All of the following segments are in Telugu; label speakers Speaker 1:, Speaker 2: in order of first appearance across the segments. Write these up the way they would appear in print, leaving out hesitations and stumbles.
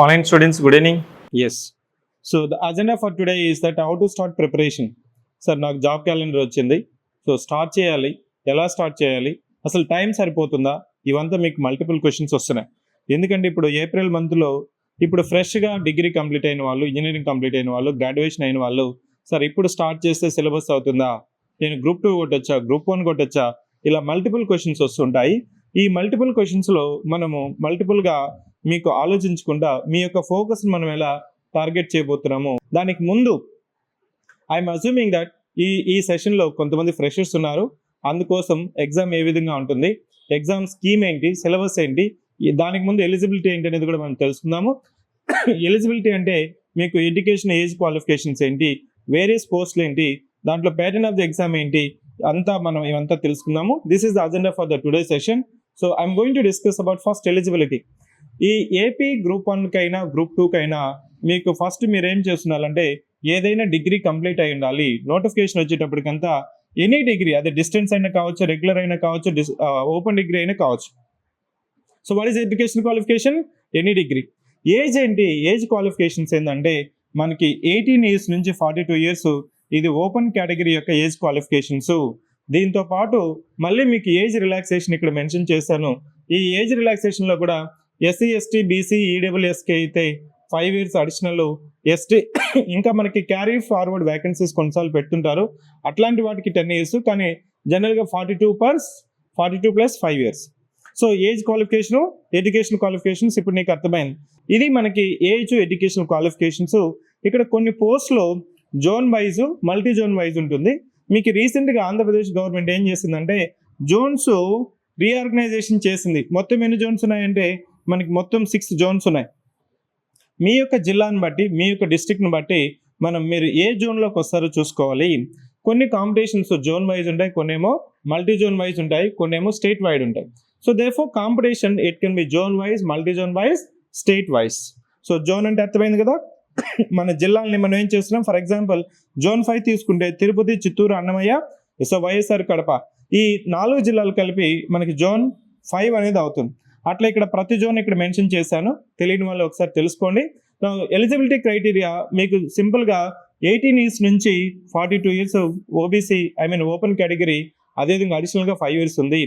Speaker 1: Online students, good evening. Yes. So the agenda for today is that how to start preparation. Sir నాకు జాబ్ క్యాలెండర్ వచ్చింది. సో స్టార్ట్ చేయాలి, ఎలా స్టార్ట్ చేయాలి, అసలు టైం సరిపోతుందా, ఇవంతా మీకు మల్టిపుల్ క్వశ్చన్స్ వస్తున్నాయి. ఎందుకంటే ఇప్పుడు ఏప్రిల్ మంత్లో ఇప్పుడు ఫ్రెష్గా డిగ్రీ కంప్లీట్ అయిన వాళ్ళు, ఇంజనీరింగ్ కంప్లీట్ అయిన వాళ్ళు, గ్రాడ్యుయేషన్ అయిన వాళ్ళు, సార్ ఇప్పుడు స్టార్ట్ చేస్తే సిలబస్ అవుతుందా, నేను గ్రూప్ 2 కొట్టొచ్చా, గ్రూప్ 1 కొట్టొచ్చా, ఇలా మల్టిపుల్ క్వశ్చన్స్ వస్తుంటాయి. ఈ మల్టిపుల్ క్వశ్చన్స్లో మనము మల్టిపుల్గా మీకు ఆలోచించకుండా మీ యొక్క ఫోకస్ని మనం ఎలా టార్గెట్ చేయబోతున్నాము. దానికి ముందు ఐఎమ్ అజ్యూమింగ్ దట్ ఈ సెషన్లో కొంతమంది ఫ్రెషర్స్ ఉన్నారు. అందుకోసం ఎగ్జామ్ ఏ విధంగా ఉంటుంది, ఎగ్జామ్ స్కీమ్ ఏంటి, సిలబస్ ఏంటి, దానికి ముందు ఎలిజిబిలిటీ ఏంటి అనేది కూడా మనం తెలుసుకుందాము. ఎలిజిబిలిటీ అంటే మీకు ఎడ్యుకేషన్ ఏజ్ క్వాలిఫికేషన్స్ ఏంటి, వేరియస్ పోస్టులు ఏంటి, దాంట్లో ప్యాటర్న్ ఆఫ్ ది ఎగ్జామ్ ఏంటి, అంతా మనం ఇవంతా తెలుసుకుందాము. This is the agenda for the today session. So I'm going to discuss about first eligibility. ఈ ఏపీ గ్రూప్ 1కైనా గ్రూప్ 2కైనా మీకు ఫస్ట్ మీరు ఏం చేస్తున్నారంటే ఏదైనా డిగ్రీ కంప్లీట్ అయి ఉండాలి. నోటిఫికేషన్ వచ్చేటప్పటికంతా ఎనీ డిగ్రీ, అదే డిస్టెన్స్ అయినా కావచ్చు, రెగ్యులర్ అయినా కావచ్చు, ఓపెన్ డిగ్రీ అయినా కావచ్చు. So what is education qualification? Any degree. Age ఏంటి? ఏజ్ క్వాలిఫికేషన్స్ ఏంటంటే మనకి 18 ఇయర్స్ నుంచి 42 ఇయర్స్, ఇది ఓపెన్ కేటగిరీ యొక్క ఏజ్ క్వాలిఫికేషన్స్. దీంతో పాటు మళ్ళీ మీకు ఏజ్ రిలాక్సేషన్ ఇక్కడ మెన్షన్ చేశాను. ఈ ఏజ్ రిలాక్సేషన్లో కూడా ఎస్సీ, ఎస్టీ, బీసీ, ఈడబ్ల్యూఎస్కి అయితే 5 ఇయర్స్ అడిషనల్, ఎస్టీ ఇంకా మనకి క్యారీ ఫార్వర్డ్ వ్యాకెన్సీస్ కొన్నిసార్లు పెడుతుంటారు, అట్లాంటి వాటికి 10 ఇయర్స్, కానీ జనరల్గా 42 plus 5 years. So age qualification, education qualifications ఇప్పుడు నీకు అర్థమైంది. ఇది మనకి ఏజ్ ఎడ్యుకేషన్ క్వాలిఫికేషన్స్. ఇక్కడ కొన్ని పోస్ట్లో zone wise, multi zone wise ఉంటుంది. మీకు రీసెంట్గా ఆంధ్రప్రదేశ్ గవర్నమెంట్ ఏం చేసిందంటే జోన్స్ రీఆర్గనైజేషన్ చేసింది. మొత్తం ఎన్ని జోన్స్ ఉన్నాయంటే మనకి మొత్తం 6 జోన్స్ ఉన్నాయి. మీ యొక్క జిల్లాను బట్టి, మీ యొక్క డిస్ట్రిక్ట్ని బట్టి మీరు ఏ జోన్లోకి వస్తారో చూసుకోవాలి. కొన్ని కాంపిటీషన్స్ జోన్ వైజ్ ఉంటాయి, కొన్నేమో మల్టీ జోన్ వైజ్ ఉంటాయి, కొన్నేమో స్టేట్ వైడ్ ఉంటాయి. So therefore competition it can be zone wise, multi zone wise, state wise. So zone అంటే అర్థమైంది కదా, మన జిల్లాలని మనం ఏం చేస్తున్నాం. ఫర్ ఎగ్జాంపుల్ జోన్ 5 తీసుకుంటే తిరుపతి, చిత్తూరు, అన్నమయ్య, సో వైఎస్ఆర్ కడప, ఈ 4 జిల్లాలు కలిపి మనకి జోన్ 5 అనేది అవుతుంది. అట్లా ఇక్కడ ప్రతి జోన్ ఇక్కడ మెన్షన్ చేశాను, తెలియని వాళ్ళు ఒకసారి తెలుసుకోండి. ఎలిజిబిలిటీ క్రైటీరియా మీకు సింపుల్గా 18 ఇయర్స్ నుంచి 42 ఇయర్స్ ఓబీసీ, ఓపెన్ కేటగిరీ, అదేవిధంగా అడిషనల్గా 5 ఇయర్స్ ఉంది.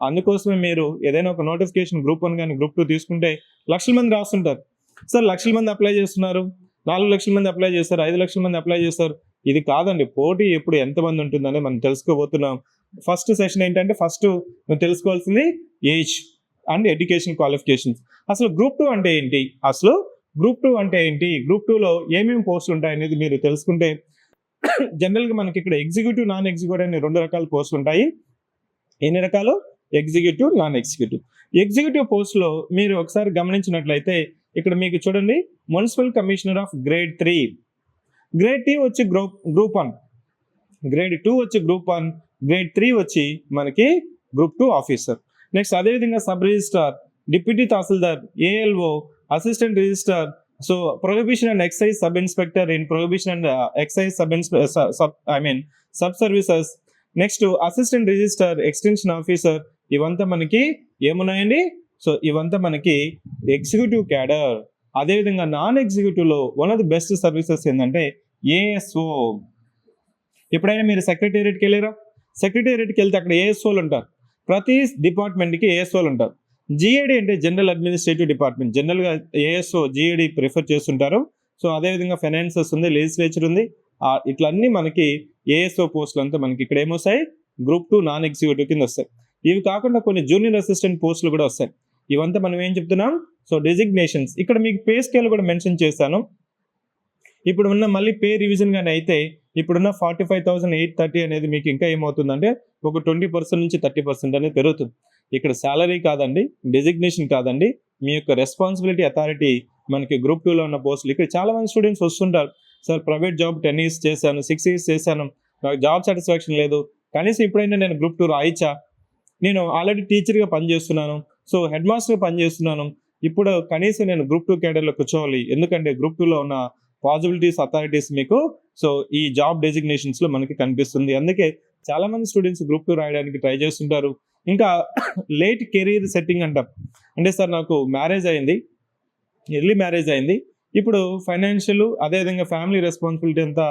Speaker 1: అందుకోసమే మీరు ఏదైనా ఒక నోటిఫికేషన్ గ్రూప్ 1 కానీ గ్రూప్ 2 తీసుకుంటే లక్షల మంది రాస్తుంటారు. సార్ లక్షల మంది అప్లై చేస్తున్నారు, 4 లక్షల మంది అప్లై చేస్తారు, 5 లక్షల మంది అప్లై చేస్తారు. ఇది కాదండి, పోటీ ఎప్పుడు ఎంతమంది ఉంటుందని మనం తెలుసుకోబోతున్నాం. ఫస్ట్ సెషన్ ఏంటంటే ఫస్ట్ నువ్వు తెలుసుకోవాల్సింది ఏజ్ అండ్ ఎడ్యుకేషన్ క్వాలిఫికేషన్స్. అసలు గ్రూప్ 2 అంటే ఏంటి, గ్రూప్ 2లో ఏమేమి పోస్టులు ఉంటాయి అనేది మీరు తెలుసుకుంటే, జనరల్గా మనకి ఇక్కడ ఎగ్జిక్యూటివ్, నాన్ ఎగ్జిక్యూటివ్ అనే 2 రకాల పోస్టులు ఉంటాయి. ఎన్ని రకాలు? Executive, non executive. ఎగ్జిక్యూటివ్ పోస్టులో మీరు ఒకసారి గమనించినట్లయితే ఇక్కడ మీకు చూడండి, municipal commissioner of grade 3, grade 3 వచ్చి గ్రూప్ 1, గ్రేడ్ 2 వచ్చి గ్రూప్ 1, గ్రేడ్ 3 వచ్చి మనకి గ్రూప్ 2 ఆఫీసర్. నెక్స్ట్ అదేవిధంగా sub registrar, deputy tahsildar, ALO, assistant registrar, so prohibition and excise sub inspector in prohibition and excise sub services. Next assistant registrar, extension officer, ఇవంతా మనకి ఏమున్నాయండి. సో ఇవంతా మనకి ఎగ్జిక్యూటివ్ క్యాడర్. అదేవిధంగా నాన్ ఎగ్జిక్యూటివ్లో one of the best services ఏంటంటే ఏఎస్ఓ. ఎప్పుడైనా మీరు సెక్రటేరియట్కి వెళ్ళారా? సెక్రటేరియట్కి వెళ్తే అక్కడ ఏఎస్ఓలు ఉంటారు. ప్రతి డిపార్ట్మెంట్కి ఏఎస్ఓలు ఉంటారు. జిఏడి అంటే జనరల్ అడ్మినిస్ట్రేటివ్ డిపార్ట్మెంట్, జనరల్గా ఏఎస్ఓ జిఏడి ప్రిఫర్ చేస్తుంటారు. సో అదేవిధంగా ఫైనాన్సెస్ ఉంది, లెజిస్లేచర్ ఉంది, ఇట్లా అన్ని మనకి ఏఎస్ఓ పోస్టులు అంతా మనకి ఇక్కడ ఏమొస్తాయి, గ్రూప్ 2 నాన్ ఎగ్జిక్యూటివ్ కింద వస్తాయి. ఇవి కాకుండా కొన్ని జూనియర్ అసిస్టెంట్ పోస్టులు కూడా వస్తాయి. ఇవంతా మనం ఏం చెప్తున్నాం, సో డెసిగ్నేషన్స్. ఇక్కడ మీకు పే స్కేల్ కూడా మెన్షన్ చేశాను. ఇప్పుడు ఉన్న మళ్ళీ పే రివిజన్ కానీ అయితే ఇప్పుడున్న 45,830 అనేది మీకు ఇంకా ఏమవుతుందంటే ఒక 20% నుంచి 30% అనేది పెరుగుతుంది. ఇక్కడ శాలరీ కాదండి, డెసిగ్నేషన్ కాదండి, మీ యొక్క రెస్పాన్సిబిలిటీ, అథారిటీ మనకి గ్రూప్ 2లో ఉన్న పోస్టులు. ఇక్కడ చాలా మంది స్టూడెంట్స్ వస్తుంటారు, సార్ ప్రైవేట్ జాబ్ 10 ఇయర్స్ చేశాను, 6 ఇయర్స్ చేశాను, నాకు జాబ్ సాటిస్ఫాక్షన్ లేదు, కనీసం ఇప్పుడైనా నేను గ్రూప్ 2 రాయిచ్చా, నేను ఆల్రెడీ టీచర్గా పనిచేస్తున్నాను, సో హెడ్ మాస్టర్గా పనిచేస్తున్నాను, ఇప్పుడు కనీసం నేను గ్రూప్ 2 క్యాడర్లో కూర్చోవాలి, ఎందుకంటే గ్రూప్ 2లో ఉన్న పాసిబిలిటీస్, అథారిటీస్ మీకు సో ఈ జాబ్ డెసిగ్నేషన్స్లో మనకి కనిపిస్తుంది. అందుకే చాలామంది స్టూడెంట్స్ గ్రూప్ 2 రాయడానికి ట్రై చేస్తుంటారు. ఇంకా లేట్ కెరీర్ సెట్టింగ్ అంటాం, అంటే సార్ నాకు మ్యారేజ్ అయింది, ఎర్లీ మ్యారేజ్ అయింది. ఇప్పుడు ఫైనాన్షియల్ అదేవిధంగా ఫ్యామిలీ రెస్పాన్సిబిలిటీ అంతా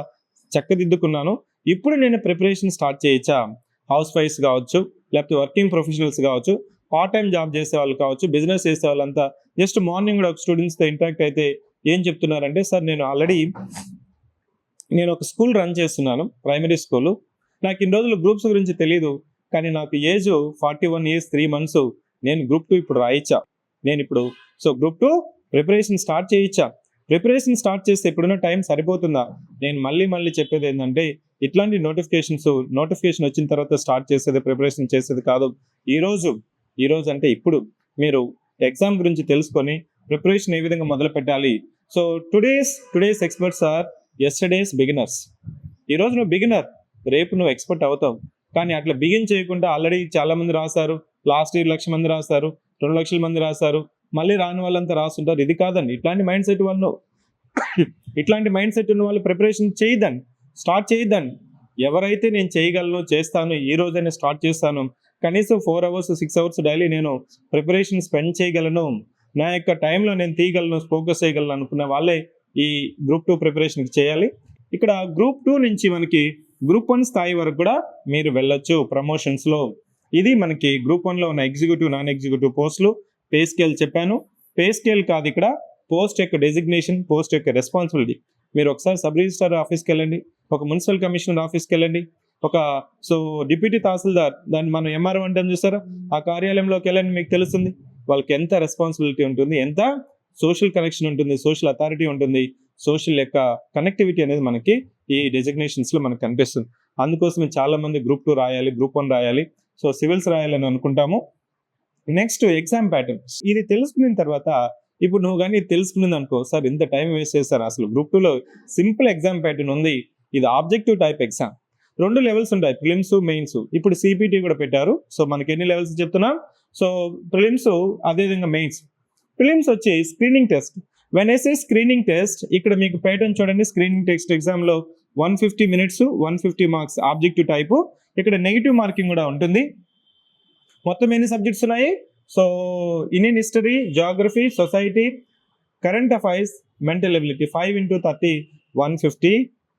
Speaker 1: చక్కదిద్దుకున్నాను. ఇప్పుడు నేను ప్రిపరేషన్ స్టార్ట్ చేయొచ్చా? హౌస్ వైఫ్స్ కావచ్చు, లేకపోతే వర్కింగ్ ప్రొఫెషనల్స్ కావచ్చు, పార్ట్ టైం జాబ్ చేసే వాళ్ళు కావచ్చు, బిజినెస్ చేసే వాళ్ళంతా జస్ట్ మార్నింగ్ కూడా స్టూడెంట్స్తో ఇంటరాక్ట్ అయితే ఏం చెప్తున్నారంటే, సార్ నేను ఒక స్కూల్ రన్ చేస్తున్నాను, ప్రైమరీ స్కూలు. నాకు ఇన్ని రోజులు గ్రూప్స్ గురించి తెలియదు, కానీ నాకు ఏజ్ 41 years 3 months. నేను గ్రూప్ 2 ఇప్పుడు రాయిచ్చా. గ్రూప్ 2 ప్రిపరేషన్ స్టార్ట్ చేయించా. ప్రిపరేషన్ స్టార్ట్ చేస్తే ఇప్పుడున్న టైం సరిపోతుందా? నేను మళ్ళీ చెప్పేది ఏంటంటే, ఇట్లాంటి నోటిఫికేషన్ వచ్చిన తర్వాత స్టార్ట్ చేసేది, ప్రిపరేషన్ చేసేది కాదు. ఈ రోజు అంటే ఇప్పుడు మీరు ఎగ్జామ్ గురించి తెలుసుకొని ప్రిపరేషన్ ఏ విధంగా మొదలు పెట్టాలి. So today's experts or yesterday's beginners. ఈరోజు నువ్వు బిగినర్, రేపు నువ్వు ఎక్స్పర్ట్ అవుతావు. కానీ అట్లా బిగిన్ చేయకుండా ఆల్రెడీ చాలా మంది రాశారు, లాస్ట్ ఇయర్ 1,00,000 మంది రాశారు, 2,00,000 మంది రాశారు, మళ్ళీ రాని వాళ్ళంతా రాస్తుంటారు. ఇది కాదండి. ఇట్లాంటి మైండ్ సెట్ ఉన్న వాళ్ళు ప్రిపరేషన్ చేయొద్దండి, స్టార్ట్ చేయొద్దండి. ఎవరైతే నేను చేయగలను, చేస్తాను, ఈ రోజైనా స్టార్ట్ చేస్తాను, కనీసం 4 hours 6 hours డైలీ నేను ప్రిపరేషన్ స్పెండ్ చేయగలను, నా యొక్క టైంలో నేను తీయగలను, ఫోకస్ చేయగలను అనుకున్న వాళ్ళే ఈ గ్రూప్ 2 ప్రిపరేషన్కి చేయాలి. ఇక్కడ గ్రూప్ 2 నుంచి మనకి గ్రూప్ 1 స్థాయి వరకు కూడా మీరు వెళ్ళొచ్చు ప్రమోషన్స్లో. ఇది మనకి గ్రూప్ 1లో ఉన్న ఎగ్జిక్యూటివ్, నాన్ ఎగ్జిక్యూటివ్ పోస్టులు. పే స్కేల్ చెప్పాను. పే స్కేల్ కాదు, ఇక్కడ పోస్ట్ యొక్క డెసిగ్నేషన్, పోస్ట్ యొక్క రెస్పాన్సిబిలిటీ. మీరు ఒకసారి సబ్ రిజిస్ట్రార్ ఆఫీస్కి వెళ్ళండి, ఒక మున్సిపల్ కమిషనర్ ఆఫీస్కి వెళ్ళండి, డిప్యూటీ తహసీల్దార్, దాన్ని మనం ఎంఆర్ఓ అంటాం చూస్తారా, ఆ కార్యాలయంలోకి వెళ్ళండి, మీకు తెలుస్తుంది వాళ్ళకి ఎంత రెస్పాన్సిబిలిటీ ఉంటుంది, ఎంత సోషల్ కనెక్షన్ ఉంటుంది, సోషల్ అథారిటీ ఉంటుంది, సోషల్ యొక్క కనెక్టివిటీ అనేది మనకి ఈ డెసిగ్నేషన్స్లో మనకు కనిపిస్తుంది. అందుకోసం చాలా మంది గ్రూప్ 2 రాయాలి, గ్రూప్ 1 రాయాలి, సివిల్స్ రాయాలని అనుకుంటాము. Next exam patterns. ఇది తెలుసుకున్న తర్వాత ఇప్పుడు నువ్వు కానీ తెలుసుకున్నది అనుకో, సార్ ఇంత టైం వేస్ట్ చేస్తారు, అసలు గ్రూప్ 2లో సింపుల్ ఎగ్జామ్ ప్యాటర్న్ ఉంది, ఇది ఆబ్జెక్టివ్ టైప్ ఎగ్జామ్. 2 లెవెల్స్ ఉంటాయి, ప్రిలిమ్స్, మెయిన్స్. ఇప్పుడు సిపిటి కూడా పెట్టారు. మనకి ఎన్ని లెవెల్స్ చెప్తున్నాం? ప్రిలిమ్స్, అదేవిధంగా మెయిన్స్. ప్రిలిమ్స్ వచ్చి screening test. When I say screening test, ఇక్కడ మీకు ప్యాటర్న్ చూడండి. స్క్రీనింగ్ టెస్ట్ ఎగ్జామ్లో 150 minutes 150 marks ఆబ్జెక్టివ్ టైపు. ఇక్కడ నెగిటివ్ మార్కింగ్ కూడా ఉంటుంది. మొత్తం ఎన్ని సబ్జెక్ట్స్ ఉన్నాయి? Indian history, geography, society, current affairs, mental ability. 5 into 30 150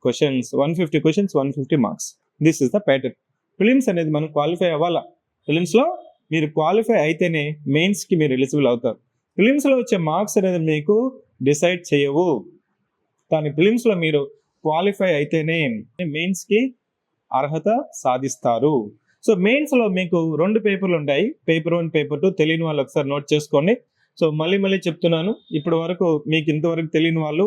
Speaker 1: questions, 150 marks. This is the pattern. Prelims అనేది మనం క్వాలిఫై అవ్వాలా. ప్రిలిమ్స్లో మీరు క్వాలిఫై అయితేనే మెయిన్స్కి మీరు ఎలిజిబుల్ అవుతారు. ప్రిలిమ్స్లో వచ్చే మార్క్స్ అనేది మీకు డిసైడ్ చేయవు, కానీ ప్రిలిమ్స్లో మీరు క్వాలిఫై అయితేనే మెయిన్స్కి అర్హత సాధిస్తారు. మెయిన్స్లో మీకు 2 పేపర్లు ఉంటాయి, పేపర్ 1, పేపర్ 2. తెలియని వాళ్ళు ఒకసారి నోట్ చేసుకోండి. మళ్ళీ చెప్తున్నాను, ఇప్పటి వరకు మీకు ఇంతవరకు తెలియని వాళ్ళు.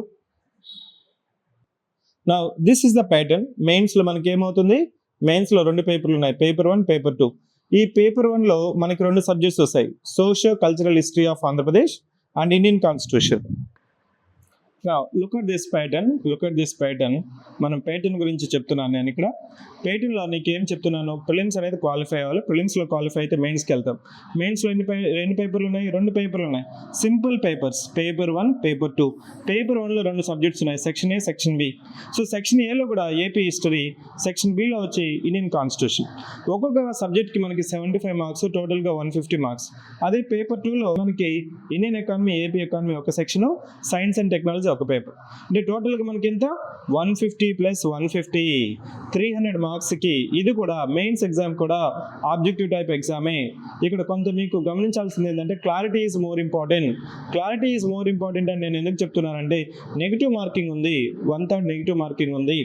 Speaker 1: నా దిస్ ఇస్ ద ప్యాటర్న్. మెయిన్స్లో మనకి ఏమవుతుంది? మెయిన్స్లో 2 పేపర్లు ఉన్నాయి, పేపర్ 1, పేపర్ 2. ఈ పేపర్ 1లో మనకి 2 సబ్జెక్ట్స్ వస్తాయి, socio cultural history of Andhra Pradesh and Indian constitution. Look at this pattern. మనం ప్యాటర్న్ గురించి చెప్తున్నాను నేను ఇక్కడ. ప్యాటర్న్లో నీకు ఏం చెప్తున్నాను? ప్రిలిమ్స్ అనేది క్వాలిఫై అవ్వాలి. ప్రిలిమ్స్లో క్వాలిఫై అయితే మెయిన్స్కి వెళ్తాం. మెయిన్స్లో ఎన్ని పేపర్లు ఉన్నాయి? 2 పేపర్లు ఉన్నాయి, simple papers, paper 1, paper 2. Paper 1లో 2 సబ్జెక్ట్స్ ఉన్నాయి, section A, section B. Section ఏలో కూడా ఏపీ హిస్టరీ, సెక్షన్ బిలో వచ్చి ఇండియన్ కాన్స్టిట్యూషన్. ఒక్కొక్క సబ్జెక్ట్కి మనకి 75 marks, టోటల్గా 150 marks. అదే పేపర్ 2లో మనకి ఇండియన్ ఎకానమీ, ఏపీ ఎకానమీ ఒక సెక్షన్, సైన్స్ అండ్ టెక్నాలజీ ఒక పేపర్. అంటే టోటల్గా మనకి ఎంత? 150 + 150 300 marksకి. ఇది కూడా మెయిన్స్ ఎగ్జామ్ కూడా ఆబ్జెక్టివ్ టైప్ ఎగ్జామే. ఇక్కడ కొంత మీకు గమనించాల్సింది ఏంటంటే, క్లారిటీ ఈజ్ మోర్ ఇంపార్టెంట్ అని నేను ఎందుకు చెప్తున్నానంటే, నెగిటివ్ మార్కింగ్ ఉంది, 1/3 నెగిటివ్ మార్కింగ్ ఉంది.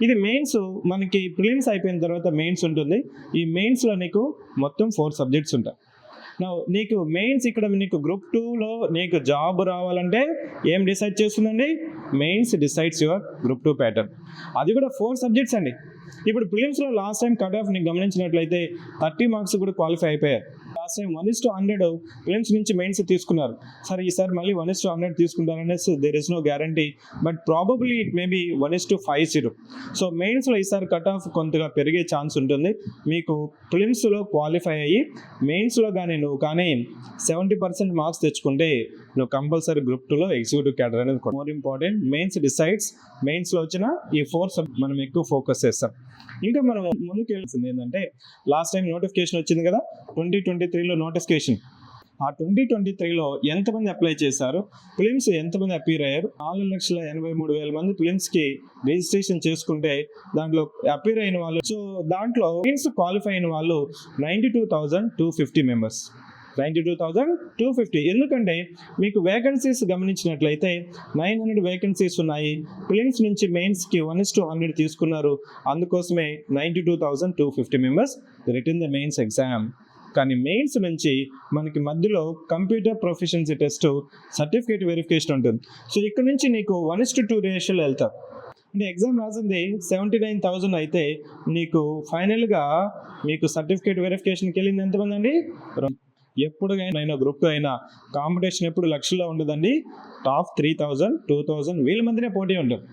Speaker 1: ఇది మెయిన్స్. మనకి ప్రిలిమ్స్ అయిపోయిన తర్వాత మెయిన్స్ ఉంటుంది. ఈ మెయిన్స్లో నీకు మొత్తం 4 సబ్జెక్ట్స్ ఉంటాయి. నీకు మెయిన్స్ ఇక్కడ నీకు గ్రూప్ 2లో నీకు జాబ్ రావాలంటే ఏం డిసైడ్ చేస్తుందండి? Mains decides your group 2 pattern. అది కూడా 4 సబ్జెక్ట్స్ అండి. ఇప్పుడు ప్రిలిమ్స్లో లాస్ట్ టైం కట్ ఆఫ్ నీకు గమనించినట్లయితే 30 marks కూడా క్వాలిఫై అయిపోయారు. లాస్ట్ టైం 1:100 ప్రిలిమ్స్ నుంచి మెయిన్స్ తీసుకున్నారు. సరే ఈసారి మళ్ళీ 1:100 తీసుకుంటారనేసి there is no guarantee, but probably it may be 1:50. మెయిన్స్లో ఈసారి కట్ ఆఫ్ కొంతగా పెరిగే ఛాన్స్ ఉంటుంది. మీకు ప్రిలిమ్స్లో క్వాలిఫై అయ్యి మెయిన్స్లో కానీ నువ్వు కానీ 70% మార్క్స్ తెచ్చుకుంటే నువ్వు కంపల్సరీ గ్రూప్ 2లో ఎగ్జిక్యూటివ్ క్యాడర్ అనేది మోర్ ఇంపార్టెంట్. Mains decides. మెయిన్స్లో వచ్చిన ఈ 4 మనం ఎక్కువ ఫోకస్ చేస్తాం. ఇంకా మనం ముందుకు వెళ్ళాల్సింది ఏంటంటే, లాస్ట్ టైం నోటిఫికేషన్ వచ్చింది కదా, 2023లో నోటిఫికేషన్. ఆ 2023లో ఎంతమంది అప్లై చేశారు, ఫిలిమ్స్ ఎంతమంది అపీర్ అయ్యారు, 4,83,000 మంది ఫిలిమ్స్కి రిజిస్ట్రేషన్ చేసుకుంటే దాంట్లో అపీర్ అయిన వాళ్ళు, సో దాంట్లో ఫిలిమ్స్ క్వాలిఫై అయిన వాళ్ళు 92,250 మెంబర్స్. 92,250. ఎందుకంటే మీకు వేకెన్సీస్ గమనించినట్లయితే 900 వేకెన్సీస్ ఉన్నాయి. ఫిలిమ్స్ నుంచి మెయిన్స్కి 1:100 తీసుకున్నారు. అందుకోసమే 92,250 members written the mains exam. కానీ మెయిన్స్ నుంచి మనకి మధ్యలో computer proficiency test, certificate verification ఉంటుంది. సో ఇక్కడ నుంచి నీకు 1:2 రేషియోలో వెళ్తారు. అంటే ఎగ్జామ్ రాసింది 79,000 అయితే నీకు ఫైనల్గా మీకు సర్టిఫికేట్ వెరిఫికేషన్కి వెళ్ళింది ఎంతమంది అండి? ఎప్పుడైనా గ్రూప్ అయినా కాంపిటీషన్ ఎప్పుడు లక్షల్లో ఉండదండి. టాప్ 3,000, 2,000 వీళ్ళ మధ్యనే పోటీ ఉంటుంది.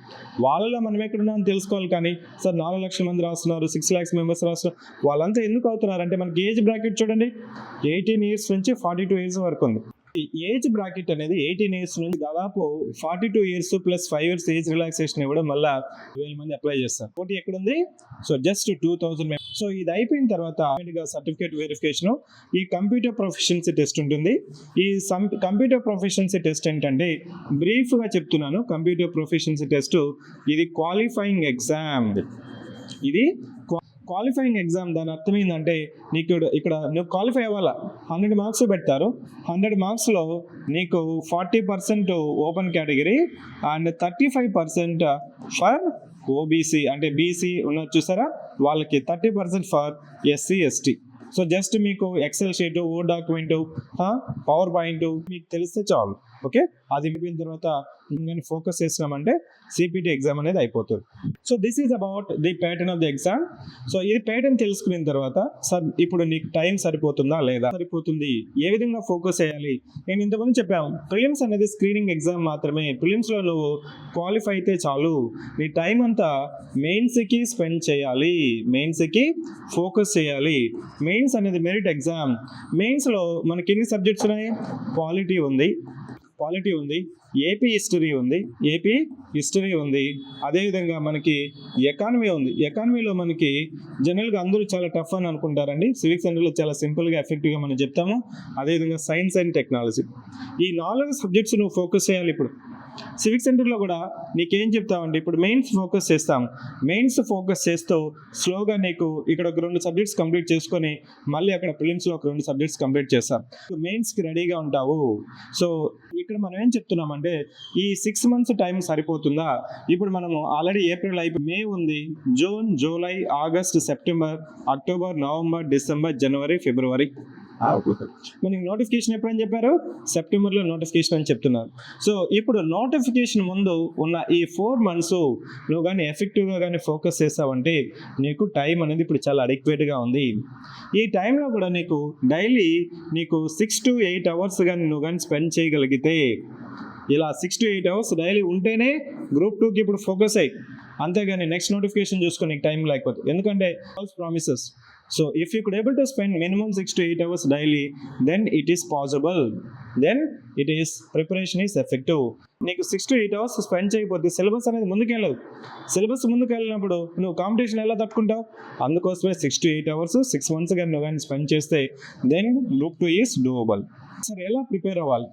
Speaker 1: వాళ్ళలో మనం ఎక్కడున్నామని తెలుసుకోవాలి. కానీ సార్ 4 లక్షల మంది రాస్తున్నారు, 6 lakhs మెంబర్స్ రాస్తున్నారు, వాళ్ళంతా ఎందుకు అవుతున్నారు అంటే మనకి ఏజ్ బ్రాకెట్ చూడండి, 18 years నుంచి 42 years వరకు ఉంది. ఈ ఏజ్ బ్రాకెట్ అనేది 18 years నుంచి దాదాపు 42 years plus 5 years age relaxation ఇవ్వడం వల్ల 1,000 మంది అప్లై చేస్తారు. పోటీ ఎక్కడుంది? So just 2,000. సో ఇది అయిపోయిన తర్వాత సర్టిఫికేట్ వెరిఫికేషన్, ఈ కంప్యూటర్ ప్రొఫిషియన్సీ టెస్ట్ ఉంటుంది. ఈ కంప్యూటర్ ప్రొఫిషియన్సీ టెస్ట్ ఏంటంటే బ్రీఫ్గా చెప్తున్నాను. కంప్యూటర్ ప్రొఫిషియన్సీ టెస్ట్ ఇది క్వాలిఫైయింగ్ ఎగ్జామ్. ఇది క్వాలిఫైయింగ్ ఎగ్జామ్. దాని అర్థం ఏంటంటే నీకు ఇక్కడ నువ్వు క్వాలిఫై అవ్వాలా. 100 మార్క్స్ పెడతారు. 100 మార్క్స్లో నీకు 40% open category and 35% for OBC, అంటే బీసీ ఉన్నది చూసారా, వాళ్ళకి 30% for SC ST. So just మీకు ఎక్సెల్ షీటు, ఓ డాక్యుమెంటు, పవర్ పాయింట్ మీకు తెలిస్తే చాలు. ఓకే, అది అయిపోయిన తర్వాత కానీ ఫోకస్ చేసినామంటే సిపిటి ఎగ్జామ్ అనేది అయిపోతుంది. So this is about the pattern of the exam. So ఈ ప్యాటర్న్ తెలుసుకున్న తర్వాత సార్ ఇప్పుడు నీకు టైం సరిపోతుందా లేదా? సరిపోతుంది. ఏ విధంగా ఫోకస్ చేయాలి? నేను ఇంతకుముందు చెప్పాను, ప్రిలిమ్స్ అనేది స్క్రీనింగ్ ఎగ్జామ్ మాత్రమే. ప్రిలిమ్స్లో నువ్వు క్వాలిఫై అయితే చాలు. నీ టైం అంతా మెయిన్స్కి స్పెండ్ చేయాలి, మెయిన్స్కి ఫోకస్ చేయాలి. మెయిన్స్ అనేది మెరిట్ ఎగ్జామ్. మెయిన్స్లో మనకి ఎన్ని సబ్జెక్ట్స్ ఉన్నాయి? పాలిటీ ఉంది, ఏపీ హిస్టరీ ఉంది, అదేవిధంగా మనకి ఎకానమీ ఉంది. ఎకానమీలో మనకి జనరల్గా అందరూ చాలా టఫ్ అని అనుకుంటారండి. సివిక్ సెంటర్లో చాలా సింపుల్గా ఎఫెక్టివ్గా మనం చెప్తాము. అదేవిధంగా సైన్స్ అండ్ టెక్నాలజీ. ఈ 4 సబ్జెక్ట్స్ నువ్వు ఫోకస్ చేయాలి. ఇప్పుడు సివిక్ సెంటర్లో కూడా నీకేం చెప్తామంటే ఇప్పుడు మెయిన్స్ ఫోకస్ చేస్తాం. మెయిన్స్ ఫోకస్ చేస్తూ స్లోగా నీకు ఇక్కడ ఒక 2 సబ్జెక్ట్స్ కంప్లీట్ చేసుకొని మళ్ళీ అక్కడ ప్రిలిమ్స్లో ఒక 2 సబ్జెక్ట్స్ కంప్లీట్ చేస్తాం. మెయిన్స్కి రెడీగా ఉంటావు. సో ఇక్కడ మనం ఏం చెప్తున్నామంటే ఈ 6 months టైం సరిపోతుందా? ఇప్పుడు మనము ఆల్రెడీ ఏప్రిల్ అయిపోయి, మే ఉంది, June, July, August, September, October, November, December, జనవరి, ఫిబ్రవరి. మనకి నోటిఫికేషన్ ఎప్పుడని చెప్పారు? సెప్టెంబర్లో నోటిఫికేషన్ అని చెప్తున్నారు. సో ఇప్పుడు నోటిఫికేషన్ ముందు ఉన్న ఈ 4 months నువ్వు కానీ ఎఫెక్టివ్గా కానీ ఫోకస్ చేసావంటే నీకు టైం అనేది ఇప్పుడు చాలా అడిక్వేట్గా ఉంది. ఈ టైంలో కూడా నీకు డైలీ నీకు 6 to 8 hours కానీ నువ్వు కానీ స్పెండ్ చేయగలిగితే, ఇలా 6 to 8 hours డైలీ ఉంటేనే గ్రూప్ 2కి ఇప్పుడు ఫోకస్ అయ్యి, అంతేగాని నెక్స్ట్ నోటిఫికేషన్ చూసుకొని నీకు టైం లేకపోతే. ఎందుకంటే falls promises. So if you could able to spend minimum 6 to 8 hours daily, then it is possible. Then it is preparation is effective. నీకు 6 to 8 hours స్పెండ్ చేయకపోతే సిలబస్ అనేది ముందుకెళ్ళదు. సిలబస్ ముందుకెళ్ళినప్పుడు నువ్వు కాంపిటీషన్ ఎలా తట్టుకుంటావు? అందుకోసమే 6 to 8 hours 6 months కానీ నువ్వు కానీ స్పెండ్ చేస్తే దెన్ గ్రూప్ 2 ఈస్ డూయబుల్. సరే, ఎలా ప్రిపేర్ అవ్వాలి?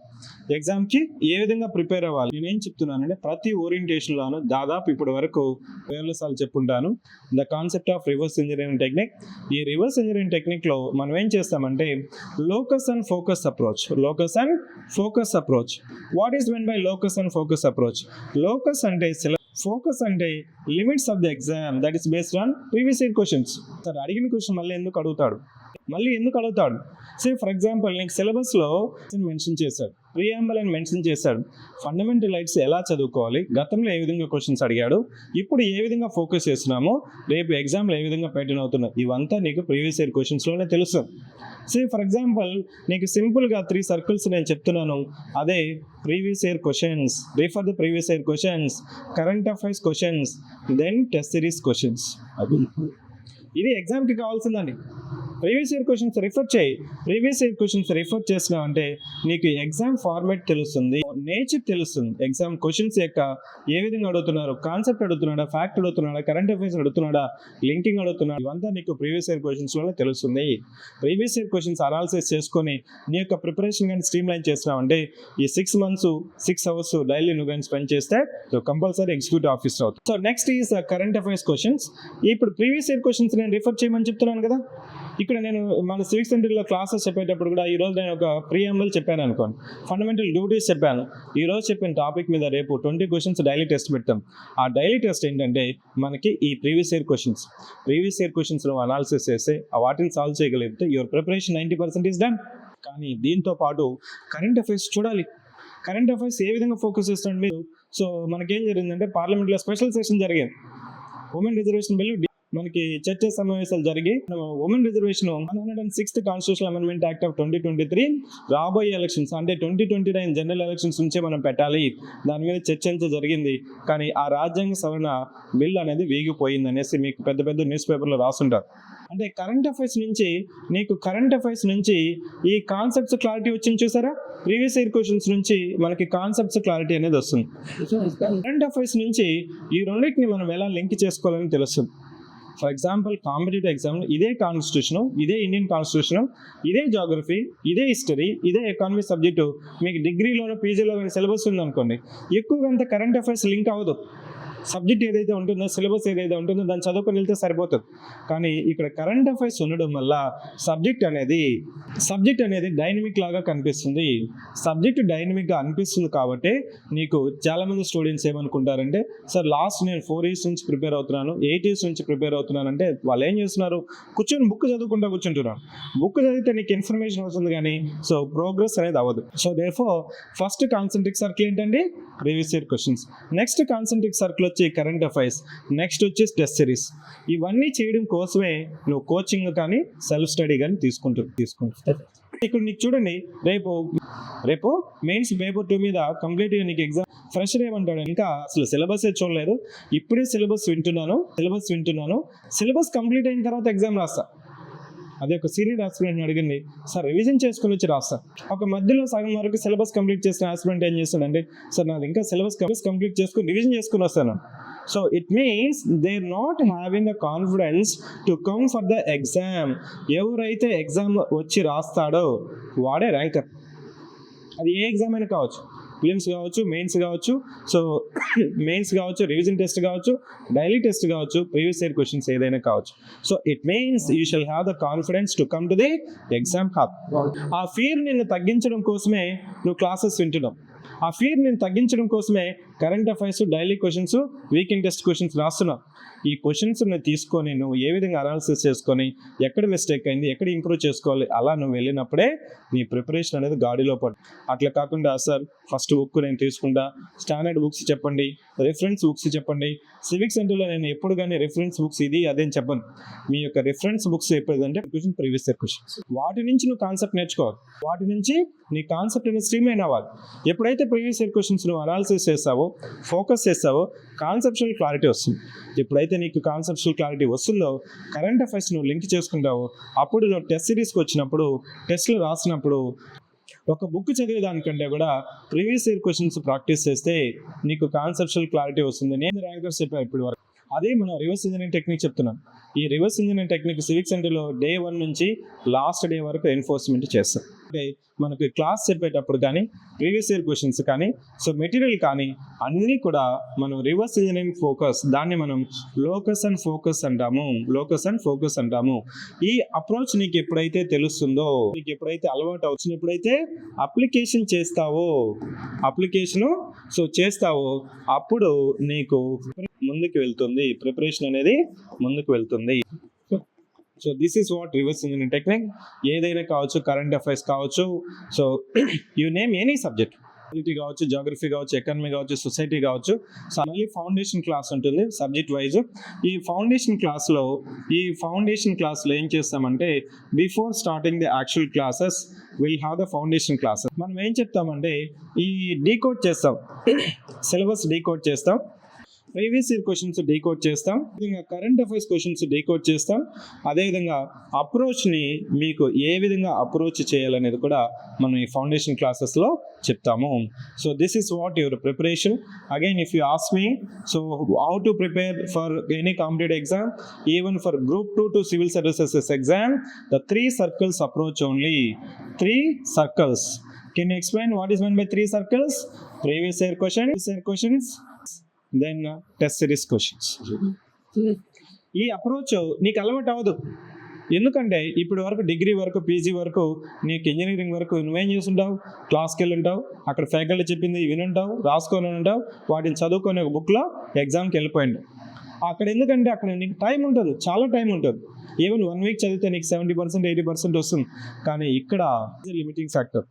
Speaker 1: ఎగ్జామ్కి ఏ విధంగా ప్రిపేర్ అవ్వాలి? నేనేం చెప్తున్నానంటే ప్రతి ఓరియంటేషన్లోనూ దాదాపు ఇప్పటి వరకు వేల సార్లు చెప్పుంటాను the concept of reverse engineering technique. ఈ రివర్స్ ఇంజనీరింగ్ టెక్నిక్లో మనం ఏం చేస్తామంటే locus and focus approach. What is mean by locus and focus approach? Locus అంటే ఫోకస్ అంటే limits of the exam that is based on previous year questions. Sir అడిగిన క్వశ్చన్ మళ్ళీ ఎందుకు అడుగుతాడు? సే ఫర్ ఎగ్జాంపుల్ నీకు సిలబస్లో మెన్షన్ చేశాడు, ప్రియాంబల్ అని మెన్షన్ చేశాడు, ఫండమెంటల్ రైట్స్ ఎలా చదువుకోవాలి, గతంలో ఏ విధంగా క్వశ్చన్స్ అడిగాడు, ఇప్పుడు ఏ విధంగా ఫోకస్ చేస్తున్నామో, రేపు ఎగ్జామ్లో ఏ విధంగా ప్యాటర్న్ అవుతున్నాయి, ఇవంతా నీకు ప్రీవియస్ ఇయర్ క్వశ్చన్స్లోనే తెలుసు. సే ఫర్ ఎగ్జాంపుల్ నీకు సింపుల్గా 3 circles నేను చెప్తున్నాను, అదే previous year questions, refer the previous year questions, current affairs questions, then test series questions. ఇది ఎగ్జామ్కి కావాల్సిందండి. ప్రీవియస్ ఇయర్ క్వశ్చన్స్ రిఫర్ చేయి. ప్రీవియస్ ఇయర్ క్వశ్చన్స్ రిఫర్ చేసినావు అంటే నీకు ఎగ్జామ్ ఫార్మాట్ తెలుస్తుంది, నేచర్ తెలుస్తుంది, ఎగ్జామ్ క్వశ్చన్స్ యొక్క ఏ విధంగా అడుగుతున్నారు, కాన్సెప్ట్ అడుగుతున్నాడా, ఫ్యాక్ట్ అడుగుతున్నాడా, కరెంట్ అఫైర్స్ అడుగుతున్నాడా, లింకింగ్ అడుగుతున్నాడు, ఇవంతా నీకు ప్రీవియస్ ఇయర్ క్వశ్చన్స్ వల్ల తెలుస్తుంది. ప్రీవియస్ ఇయర్ క్వశ్చన్స్ అనాలిసిస్ చేసుకొని నీ యొక్క ప్రిపరేషన్ కానీ స్ట్రీమ్ లైన్ చేసినావు అంటే ఈ 6 months 6 hours డైలీ నువ్వు కానీ స్పెండ్ చేస్తే కంపల్సరీ ఎగ్జిక్యూటివ్ ఆఫీసర్ అవుతుంది. So next is current affairs questions. ఇప్పుడు ప్రీవియస్ ఇయర్ క్వశ్చన్స్ నేను రిఫర్ చేయమని చెప్తున్నాను కదా. ఇక్కడ నేను మన సివిక్ సెంటర్లో క్లాసెస్ చెప్పేటప్పుడు కూడా ఈరోజు నేను ఒక ప్రియాంబుల్ చెప్పాను అనుకోండి, ఫండమెంటల్ డ్యూటీస్ చెప్పాను. ఈరోజు చెప్పిన టాపిక్ మీద రేపు 20 questions డైలీ టెస్ట్ పెడతాం. ఆ డైలీ టెస్ట్ ఏంటంటే మనకి ఈ ప్రీవియస్ ఇయర్ క్వశ్చన్స్ నువ్వు అనాలిసిస్ చేస్తే వాటిని సాల్వ్ చేయగలిగితే యువర్ ప్రిపరేషన్ 90% ఈస్ డన్. కానీ దీంతో పాటు కరెంట్ అఫైర్స్ చూడాలి. కరెంట్ అఫైర్స్ ఏ విధంగా ఫోకస్ చేస్తాడు మీరు. సో మనకేం జరిగిందంటే పార్లమెంట్లో స్పెషల్ సెషన్ జరిగింది. ఉమెన్ రిజర్వేషన్ బిల్లు మనకి చర్చ సమావేశాలు జరిగి women reservation 106th constitutional amendment act of 2023 రాబోయే ఎలక్షన్స్ అంటే 2029 జనరల్ ఎలక్షన్స్ నుంచే మనం పెట్టాలి, దాని మీద చర్చ జరిగింది. కానీ ఆ రాజ్యాంగ సవరణ బిల్ అనేది వీగిపోయింది అనేసి మీకు పెద్ద పెద్ద న్యూస్ పేపర్లో రాసుంటారు. అంటే కరెంట్ అఫైర్స్ నుంచి ఈ కాన్సెప్ట్స్ క్లారిటీ వచ్చింది చూసారా. ప్రీవియస్ ఇయర్ క్వశ్చన్స్ నుంచి మనకి కాన్సెప్ట్స్ క్లారిటీ అనేది వస్తుంది. కరెంట్ అఫైర్స్ నుంచి ఈ రెండింటిని మనం ఎలా లింక్ చేసుకోవాలని తెలుస్తుంది. ఫర్ ఎగ్జాంపుల్ కాంపిటేటివ్ ఎగ్జామ్ ఇదే కాన్స్టిట్యూషన్, ఇదే ఇండియన్ కాన్స్టిట్యూషన్, ఇదే జాగ్రఫీ, ఇదే హిస్టరీ, ఇదే ఎకానమీ సబ్జెక్టు మీకు డిగ్రీలోనో పీజీలో సిలబస్ ఉందనుకోండి, ఎక్కువగా అంత కరెంట్ అఫైర్స్ లింక్ అవ్వదు. సబ్జెక్ట్ ఏదైతే ఉంటుందో, సిలబస్ ఏదైతే ఉంటుందో దాన్ని చదువుకొని వెళ్తే సరిపోతుంది. కానీ ఇక్కడ కరెంట్ అఫైర్స్ ఉండడం వల్ల సబ్జెక్ట్ అనేది డైనమిక్ లాగా కనిపిస్తుంది. సబ్జెక్ట్ డైనమిక్గా అనిపిస్తుంది కాబట్టి నీకు చాలామంది స్టూడెంట్స్ ఏమనుకుంటారంటే, సార్ లాస్ట్ నేను 4 years నుంచి ప్రిపేర్ అవుతున్నాను, 8 years నుంచి ప్రిపేర్ అవుతున్నాను అంటే వాళ్ళు ఏం చేస్తున్నారు, కూర్చొని బుక్ చదువుకుంటూ కూర్చుంటున్నారు. బుక్ చదివితే నీకు ఇన్ఫర్మేషన్ వస్తుంది కానీ సో ప్రోగ్రెస్ అనేది అవ్వదు. So therefore first concentric circle ఏంటండి, previous year questions. Next concentric circle వచ్చి కరెంట్ అఫైర్స్, నెక్స్ట్ వచ్చి టెస్ట్ సిరీస్. ఇవన్నీ చేయడం కోసమే నువ్వు కోచింగ్ కానీ సెల్ఫ్ స్టడీ కానీ తీసుకుంటా. ఇక్కడ నీకు చూడండి, రేపు మెయిన్స్ పేపర్ 2 మీద కంప్లీట్గా నీకు ఎగ్జామ్ ఫ్రెషర్ ఏమంటాడు, ఇంకా అసలు సిలబస్ చూడలేదు, ఇప్పుడే సిలబస్ వింటున్నాను. సిలబస్ కంప్లీట్ అయిన తర్వాత ఎగ్జామ్ రాస్తా. అదే ఒక సీనియర్ ఆస్పిరెంట్ అడిగింది, సార్ రివిజన్ చేసుకుని వచ్చి రాస్తా. ఒక మధ్యలో సగం వరకు సిలబస్ కంప్లీట్ చేసిన ఆస్పిరెంట్ ఏం చేస్తాడంటే, సార్ నాది ఇంకా సిలబస్ కంప్లీట్ చేసుకుని రివిజన్ చేసుకుని వస్తాను. So it means they are not having the confidence to come for the exam. ఎవరైతే ఎగ్జామ్ వచ్చి రాస్తాడో వాడే ర్యాంకర్. అది ఏ ఎగ్జామ్ అయినా కావచ్చు, ప్రిలిమ్స్ కావచ్చు, మెయిన్స్ కావచ్చు, సో మెయిన్స్ కావచ్చు, రివిజన్ టెస్ట్ కావచ్చు, డైలీ టెస్ట్ కావచ్చు, ప్రీవియస్ ఇయర్ క్వశ్చన్స్ ఏదైనా కావచ్చు. So it means you shall have the confidence to come to the exam hall. ఆ ఫియర్ నిన్ను తగ్గించడం కోసమే నువ్వు క్లాసెస్ వింటున్నావు. ఆ ఫియర్ నేను తగ్గించడం కోసమే current affairs, daily questions, weekend test questions రాస్తున్నావు. ఈ క్వశ్చన్స్ తీసుకొని నువ్వు ఏ విధంగా అనాలిసిస్ చేసుకొని ఎక్కడ మిస్టేక్ అయింది, ఎక్కడ ఇంప్రూవ్ చేసుకోవాలి, అలా నువ్వు వెళ్ళినప్పుడే నీ ప్రిపరేషన్ అనేది గాడిలో పడు. అట్లా కాకుండా సార్ ఫస్ట్ బుక్ నేను తీసుకుంటా, స్టాండర్డ్ బుక్స్ చెప్పండి, రిఫరెన్స్ బుక్స్ చెప్పండి. సివిక్ సెంటర్లో నేను ఎప్పుడు కానీ రిఫరెన్స్ బుక్స్ ఇది అదేం చెప్పను. మీ యొక్క రిఫరెన్స్ బుక్స్ ఎప్పుడంటే ప్రీవియస్ ఇయర్ క్వశ్చన్స్, వాటి నుంచి నువ్వు కాన్సెప్ట్ నేర్చుకోవాలి, వాటి నుంచి నీ కాన్సెప్ట్ అనేది స్ట్రీమ్ లైన్ అవ్వాలి. ఎప్పుడైతే ప్రీవియస్ ఇయర్ క్వశ్చన్స్ నువ్వు అనాలిసిస్ చేస్తావో, ఫోకస్ చేస్తావో, కాన్సెప్చువల్ క్లారిటీ వస్తుంది. ఎప్పుడైతే నీకు కాన్సెప్చువల్ క్లారిటీ వస్తుందో, కరెంట్ అఫైర్స్ నువ్వు లింక్ చేసుకుంటావో, అప్పుడు నువ్వు టెస్ట్ సిరీస్కి వచ్చినప్పుడు, టెస్ట్లు రాసినప్పుడు ఒక బుక్ చదివేదానికంటే కూడా ప్రీవియస్ ఇయర్ క్వశ్చన్స్ ప్రాక్టీస్ చేస్తే నీకు కాన్సెప్చువల్ క్లారిటీ వస్తుంది. నేను ర్యాంకర్స్ చెప్పాను ఇప్పటి వరకు. అదే మనం రివర్స్ ఇంజనీరింగ్ టెక్నిక్ చెప్తున్నాం. ఈ రివర్స్ ఇంజనీరింగ్ టెక్నిక్ సివిక్ సెంటర్లో Day 1 నుంచి లాస్ట్ డే వరకు ఎన్ఫోర్స్మెంట్ చేస్తాం. అంటే మనకి క్లాస్ చెప్పేటప్పుడు కానీ, ప్రీవియస్ ఇయర్ క్వశ్చన్స్ కానీ, సో మెటీరియల్ కానీ అన్నీ కూడా మనం రివర్స్ ఇంజనీరింగ్ ఫోకస్, దాన్ని మనం లోకస్ అండ్ ఫోకస్ అంటాము. ఈ అప్రోచ్ నీకు ఎప్పుడైతే తెలుస్తుందో, నీకు ఎప్పుడైతే అలవాటు అవుతుంది, ఎప్పుడైతే అప్లికేషన్ చేస్తావో అప్పుడు నీకు ముందుకు వెళ్తుంది, ప్రిపరేషన్ అనేది ముందుకు వెళ్తుంది. So this is what reverse engineering technique. ఏదైనా కావచ్చు, కరెంట్ అఫైర్స్ కావచ్చు, so you name any subject, polity కావచ్చు, జాగ్రఫీ కావచ్చు, ఎకానమీ కావచ్చు, సొసైటీ కావచ్చు. సో మళ్ళీ ఫౌండేషన్ క్లాస్ ఉంటుంది సబ్జెక్ట్ వైజ్. ఈ ఫౌండేషన్ క్లాస్లో ఏం చేస్తామంటే, before starting the actual classes will have the foundation classes. మనం ఏం చెప్తామంటే, ఈ డీకోడ్ చేస్తాం, సిలబస్ డీకోడ్ చేస్తాం. ప్రీవియస్ ఇయర్ క్వశ్చన్స్ డీకోడ్ చేస్తాం, విధంగా కరెంట్ అఫైర్స్ క్వశ్చన్స్ డీకోడ్ చేస్తాం, అదేవిధంగా అప్రోచ్ని మీకు ఏ విధంగా అప్రోచ్ చేయాలనేది కూడా మనం ఈ ఫౌండేషన్ క్లాసెస్లో చెప్తాము. So this is what your preparation. Again if you ask me, so how to prepare for any competitive exam, even for group 2 to civil services exam, the 3 circles approach only. 3 circles. Can you explain what is meant by 3 circles? Previous year questions, then test series questions. ఈ అప్రోచ్ నీకు అలవాటు అవ్వదు, ఎందుకంటే ఇప్పటి వరకు డిగ్రీ వరకు పీజీ వరకు నీకు ఇంజనీరింగ్ వరకు నువ్వేం చేస్తుంటావు, క్లాస్కి వెళ్ళి ఉంటావు, అక్కడ ఫ్యాకల్టీ చెప్పింది వినుంటావు, రాసుకొని ఉంటావు, వాటిని చదువుకొని ఒక బుక్లో ఎగ్జామ్కి వెళ్ళిపోయిండు. అక్కడ ఎందుకంటే అక్కడ నీకు టైం ఉంటుంది, చాలా టైం ఉంటుంది. ఈవెన్ 1 week చదివితే నీకు 70%, 80% వస్తుంది. కానీ ఇక్కడ లిమిటింగ్ ఫ్యాక్టర్.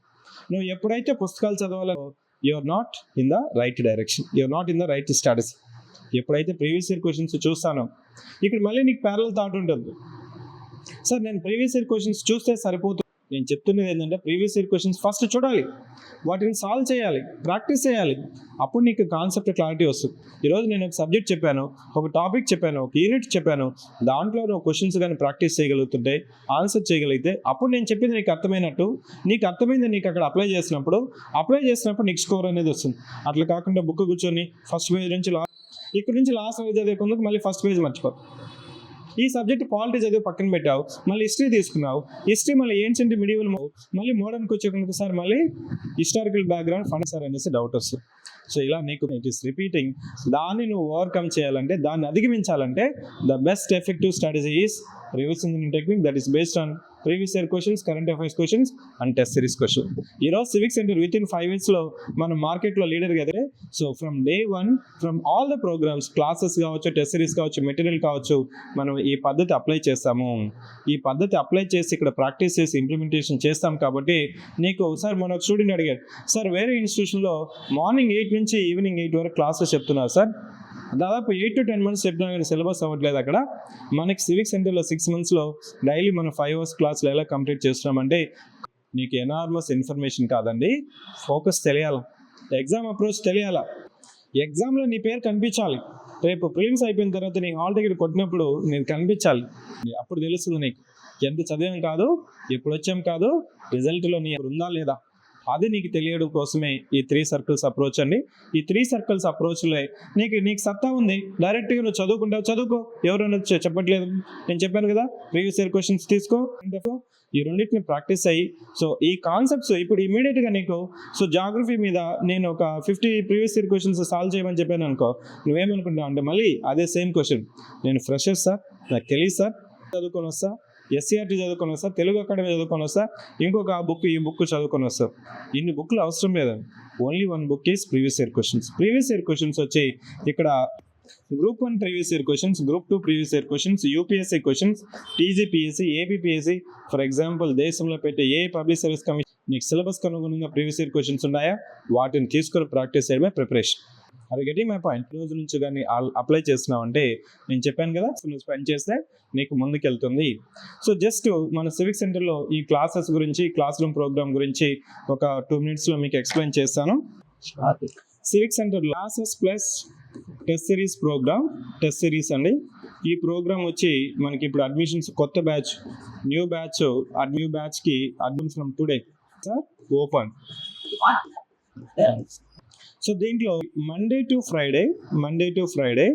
Speaker 1: నువ్వు ఎప్పుడైతే పుస్తకాలు చదవాలో you are not in the right direction, you are not in the right studies. ఎప్పుడైతే ప్రీవియస్ ఇయర్ క్వశ్చన్స్ చూస్తానో ఇక్కడ మళ్ళీ నీకు ప్యారలల్ థాట్ ఉంటుంది, సార్ నేను ప్రీవియస్ ఇయర్ క్వశ్చన్స్ చూస్తే సరిపోతుంది. నేను చెప్తున్నది ఏంటంటే ప్రీవియస్ ఇయర్ క్వశ్చన్స్ ఫస్ట్ చూడాలి, వాటిని సాల్వ్ చేయాలి, ప్రాక్టీస్ చేయాలి, అప్పుడు నీకు కాన్సెప్ట్ క్లారిటీ వస్తుంది. ఈరోజు నేను ఒక సబ్జెక్ట్ చెప్పాను, ఒక టాపిక్ చెప్పాను, ఒక యూనిట్ చెప్పాను, దాంట్లో నువ్వు క్వశ్చన్స్ కానీ ప్రాక్టీస్ చేయగలుగుతుంటే, ఆన్సర్ చేయగలిగితే అప్పుడు నేను చెప్పింది నీకు అర్థమైనట్టు, నీకు అర్థమైంది నీకు అక్కడ అప్లై చేసినప్పుడు నీకు స్కోర్ అనేది వస్తుంది. అట్లా కాకుండా బుక్ కూర్చొని ఫస్ట్ పేజ్ నుంచి ఇక్కడ నుంచి లాస్ట్ పేజ్ చదివేందుకు మళ్ళీ ఫస్ట్ పేజ్ మర్చిపోతావు. ఈ సబ్జెక్ట్ పాలిటీ చదివి పక్కన పెట్టావు, మళ్ళీ హిస్టరీ తీసుకున్నావు, హిస్టరీ మళ్ళీ ఏన్షియంట్ మిడివల్, మళ్ళీ మోడర్న్కి వచ్చేందుకు సార్ మళ్ళీ హిస్టారికల్ బ్యాక్గ్రౌండ్ ఫండ్ సార్ అనేసి డౌట్ వస్తుంది. సో ఇలా నీకు ఇట్ ఈస్ రిపీటింగ్. దాన్ని నువ్వు ఓవర్కమ్ చేయాలంటే, దాన్ని అధిగమించాలంటే the best effective strategy is revision technique that is based on previous year questions, current affairs questions and test series question. ఈరోజు Civic Centre with in 5 years మనం మార్కెట్లో లీడర్ కదా. So from day 1, from all the programmes, classes కావచ్చు, టెస్ట్ సిరీస్ కావచ్చు, మెటీరియల్ కావచ్చు, మనం ఈ పద్ధతి అప్లై చేస్తాము. ఈ పద్ధతి అప్లై చేసి ఇక్కడ ప్రాక్టీస్ చేసి ఇంప్లిమెంటేషన్ చేస్తాం. కాబట్టి నీకు సార్ మన స్టూడెంట్ అడిగాడు, సార్ వేరే ఇన్స్టిట్యూషన్లో మార్నింగ్ 8 నుంచి ఈవినింగ్ 8 వరకు క్లాసెస్ చెప్తున్నారు సార్, దాదాపు 8 to 10 months చెప్పినా కానీ సిలబస్ అవ్వట్లేదు. అక్కడ మనకి సివిక్ సెంటర్లో 6 monthsలో డైలీ మనం 5 hours క్లాసులు ఎలా కంప్లీట్ చేస్తున్నామంటే నీకు ఎనార్మస్ ఇన్ఫర్మేషన్ కాదండి, ఫోకస్ తెలియాలి, ఎగ్జామ్ అప్రోచ్ తెలియాలా, ఎగ్జామ్లో నీ పేరు కనిపించాలి. రేపు ప్రిలిమ్స్ అయిపోయిన తర్వాత నీ హాల్ టికెట్ కొట్టినప్పుడు నీకు కనిపించాలి. అప్పుడు తెలుస్తుంది నీకు ఎంత చదివాం కాదు, ఎప్పుడు వచ్చాం కాదు, రిజల్ట్లో నీ ఉందా లేదా, అది నీకు తెలియడం కోసమే ఈ 3 circles అప్రోచ్ అండి. ఈ 3 circles అప్రోచ్లో నీకు సత్తా ఉంది, డైరెక్ట్గా నువ్వు చదువుకుంటావు, చదువుకో, ఎవరైనా చెప్పట్లేదు. నేను చెప్పాను కదా, ప్రీవియస్ ఇయర్ క్వశ్చన్స్ తీసుకో, ఈ రెండింటిని ప్రాక్టీస్ అయ్యి, సో ఈ కాన్సెప్ట్స్ ఇప్పుడు ఇమీడియట్గా నీకు, సో జాగ్రఫీ మీద నేను ఒక 50 ప్రీవియస్ ఇయర్ క్వశ్చన్స్ సాల్వ్ చేయమని చెప్పాను అనుకో, నువ్వేమనుకుంటావు అంటే మళ్ళీ అదే సేమ్ క్వశ్చన్, నేను ఫ్రెషర్ సార్, నాకు తెలియదు సార్, చదువుకొని వస్తా, ఎస్సీఆర్టీ చదువుకొని వస్తా, తెలుగు అకాడమీ చదువుకొని వస్తా, ఇంకొక ఈ బుక్ చదువుకొని వస్తా. ఇన్ని బుక్లు అవసరం లేదండి, only 1 book is previous year questions. Previous year questions వచ్చి ఇక్కడ group 1 previous year questions, group 2 previous year questions, UPSC questions, TGPSC, APPSC, for example దేశంలో పెట్టే ఏ పబ్లిక్ సర్వీస్ కమిషన్ నీకు సిలబస్కి అనుగుణంగా ప్రీవియస్ ఇయర్ క్వశ్చన్స్ ఉన్నాయా, వాటిని తీసుకొని ప్రాక్టీస్ చేయడమే ప్రిపరేషన్. అది గెటింగ్ మై పాయింట్. రోజు నుంచి కానీ అప్లై చేస్తున్నావు అంటే నేను చెప్పాను కదా, నువ్వు స్పెండ్ చేస్తే నీకు ముందుకెళ్తుంది. సో జస్ట్ మన సివిక్ సెంటర్లో ఈ క్లాసెస్ గురించి, క్లాస్ రూమ్ ప్రోగ్రామ్ గురించి ఒక 2 minutesలో మీకు ఎక్స్ప్లెయిన్ చేస్తాను. Civic Centre classes plus test series programme, test series అండి. ఈ ప్రోగ్రామ్ వచ్చి మనకి ఇప్పుడు అడ్మిషన్స్ కొత్త బ్యాచ్, న్యూ బ్యాచ్కి admission from today sir open. So దీంట్లో Monday to Friday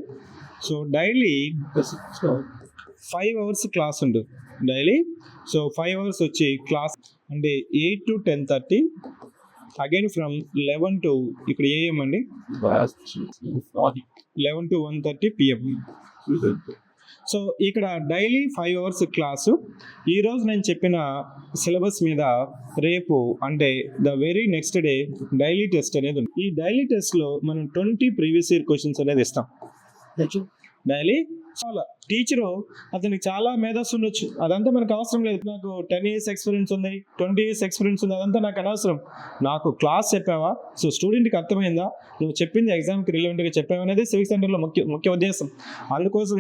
Speaker 1: so daily 5 hours class ఉంటుంది డైలీ. సో 5 hours వచ్చి క్లాస్ అంటే 8 to 10:30, అగైన్ ఫ్రమ్ 11 to ఇక్కడ AM అండి, 11 to 1:30 PM. సో ఇక్కడ డైలీ 5 hours క్లాసు. ఈరోజు నేను చెప్పిన సిలబస్ మీద రేపు అంటే the very next day daily test అనేది ఉంది. ఈ డైలీ టెస్ట్లో మనం 20 ప్రీవియస్ ఇయర్ క్వశ్చన్స్ అనేది ఇస్తాం డైలీ. చాలా టీచరు అతనికి చాలా మేధస్సు ఉండొచ్చు, అదంతా మనకు అవసరం లేదు. నాకు 10 years ఎక్స్పీరియన్స్ ఉంది, 20 years ఎక్స్పీరియన్స్ ఉంది, అదంతా నాకు అనవసరం. నాకు క్లాస్ చెప్పావా, సో స్టూడెంట్కి అర్థమైందా, నువ్వు చెప్పింది ఎగ్జామ్కి రిలవెంట్గా చెప్పావు అనేది సివిక్ సెంటర్లో ముఖ్య ఉద్దేశం. అందుకోసం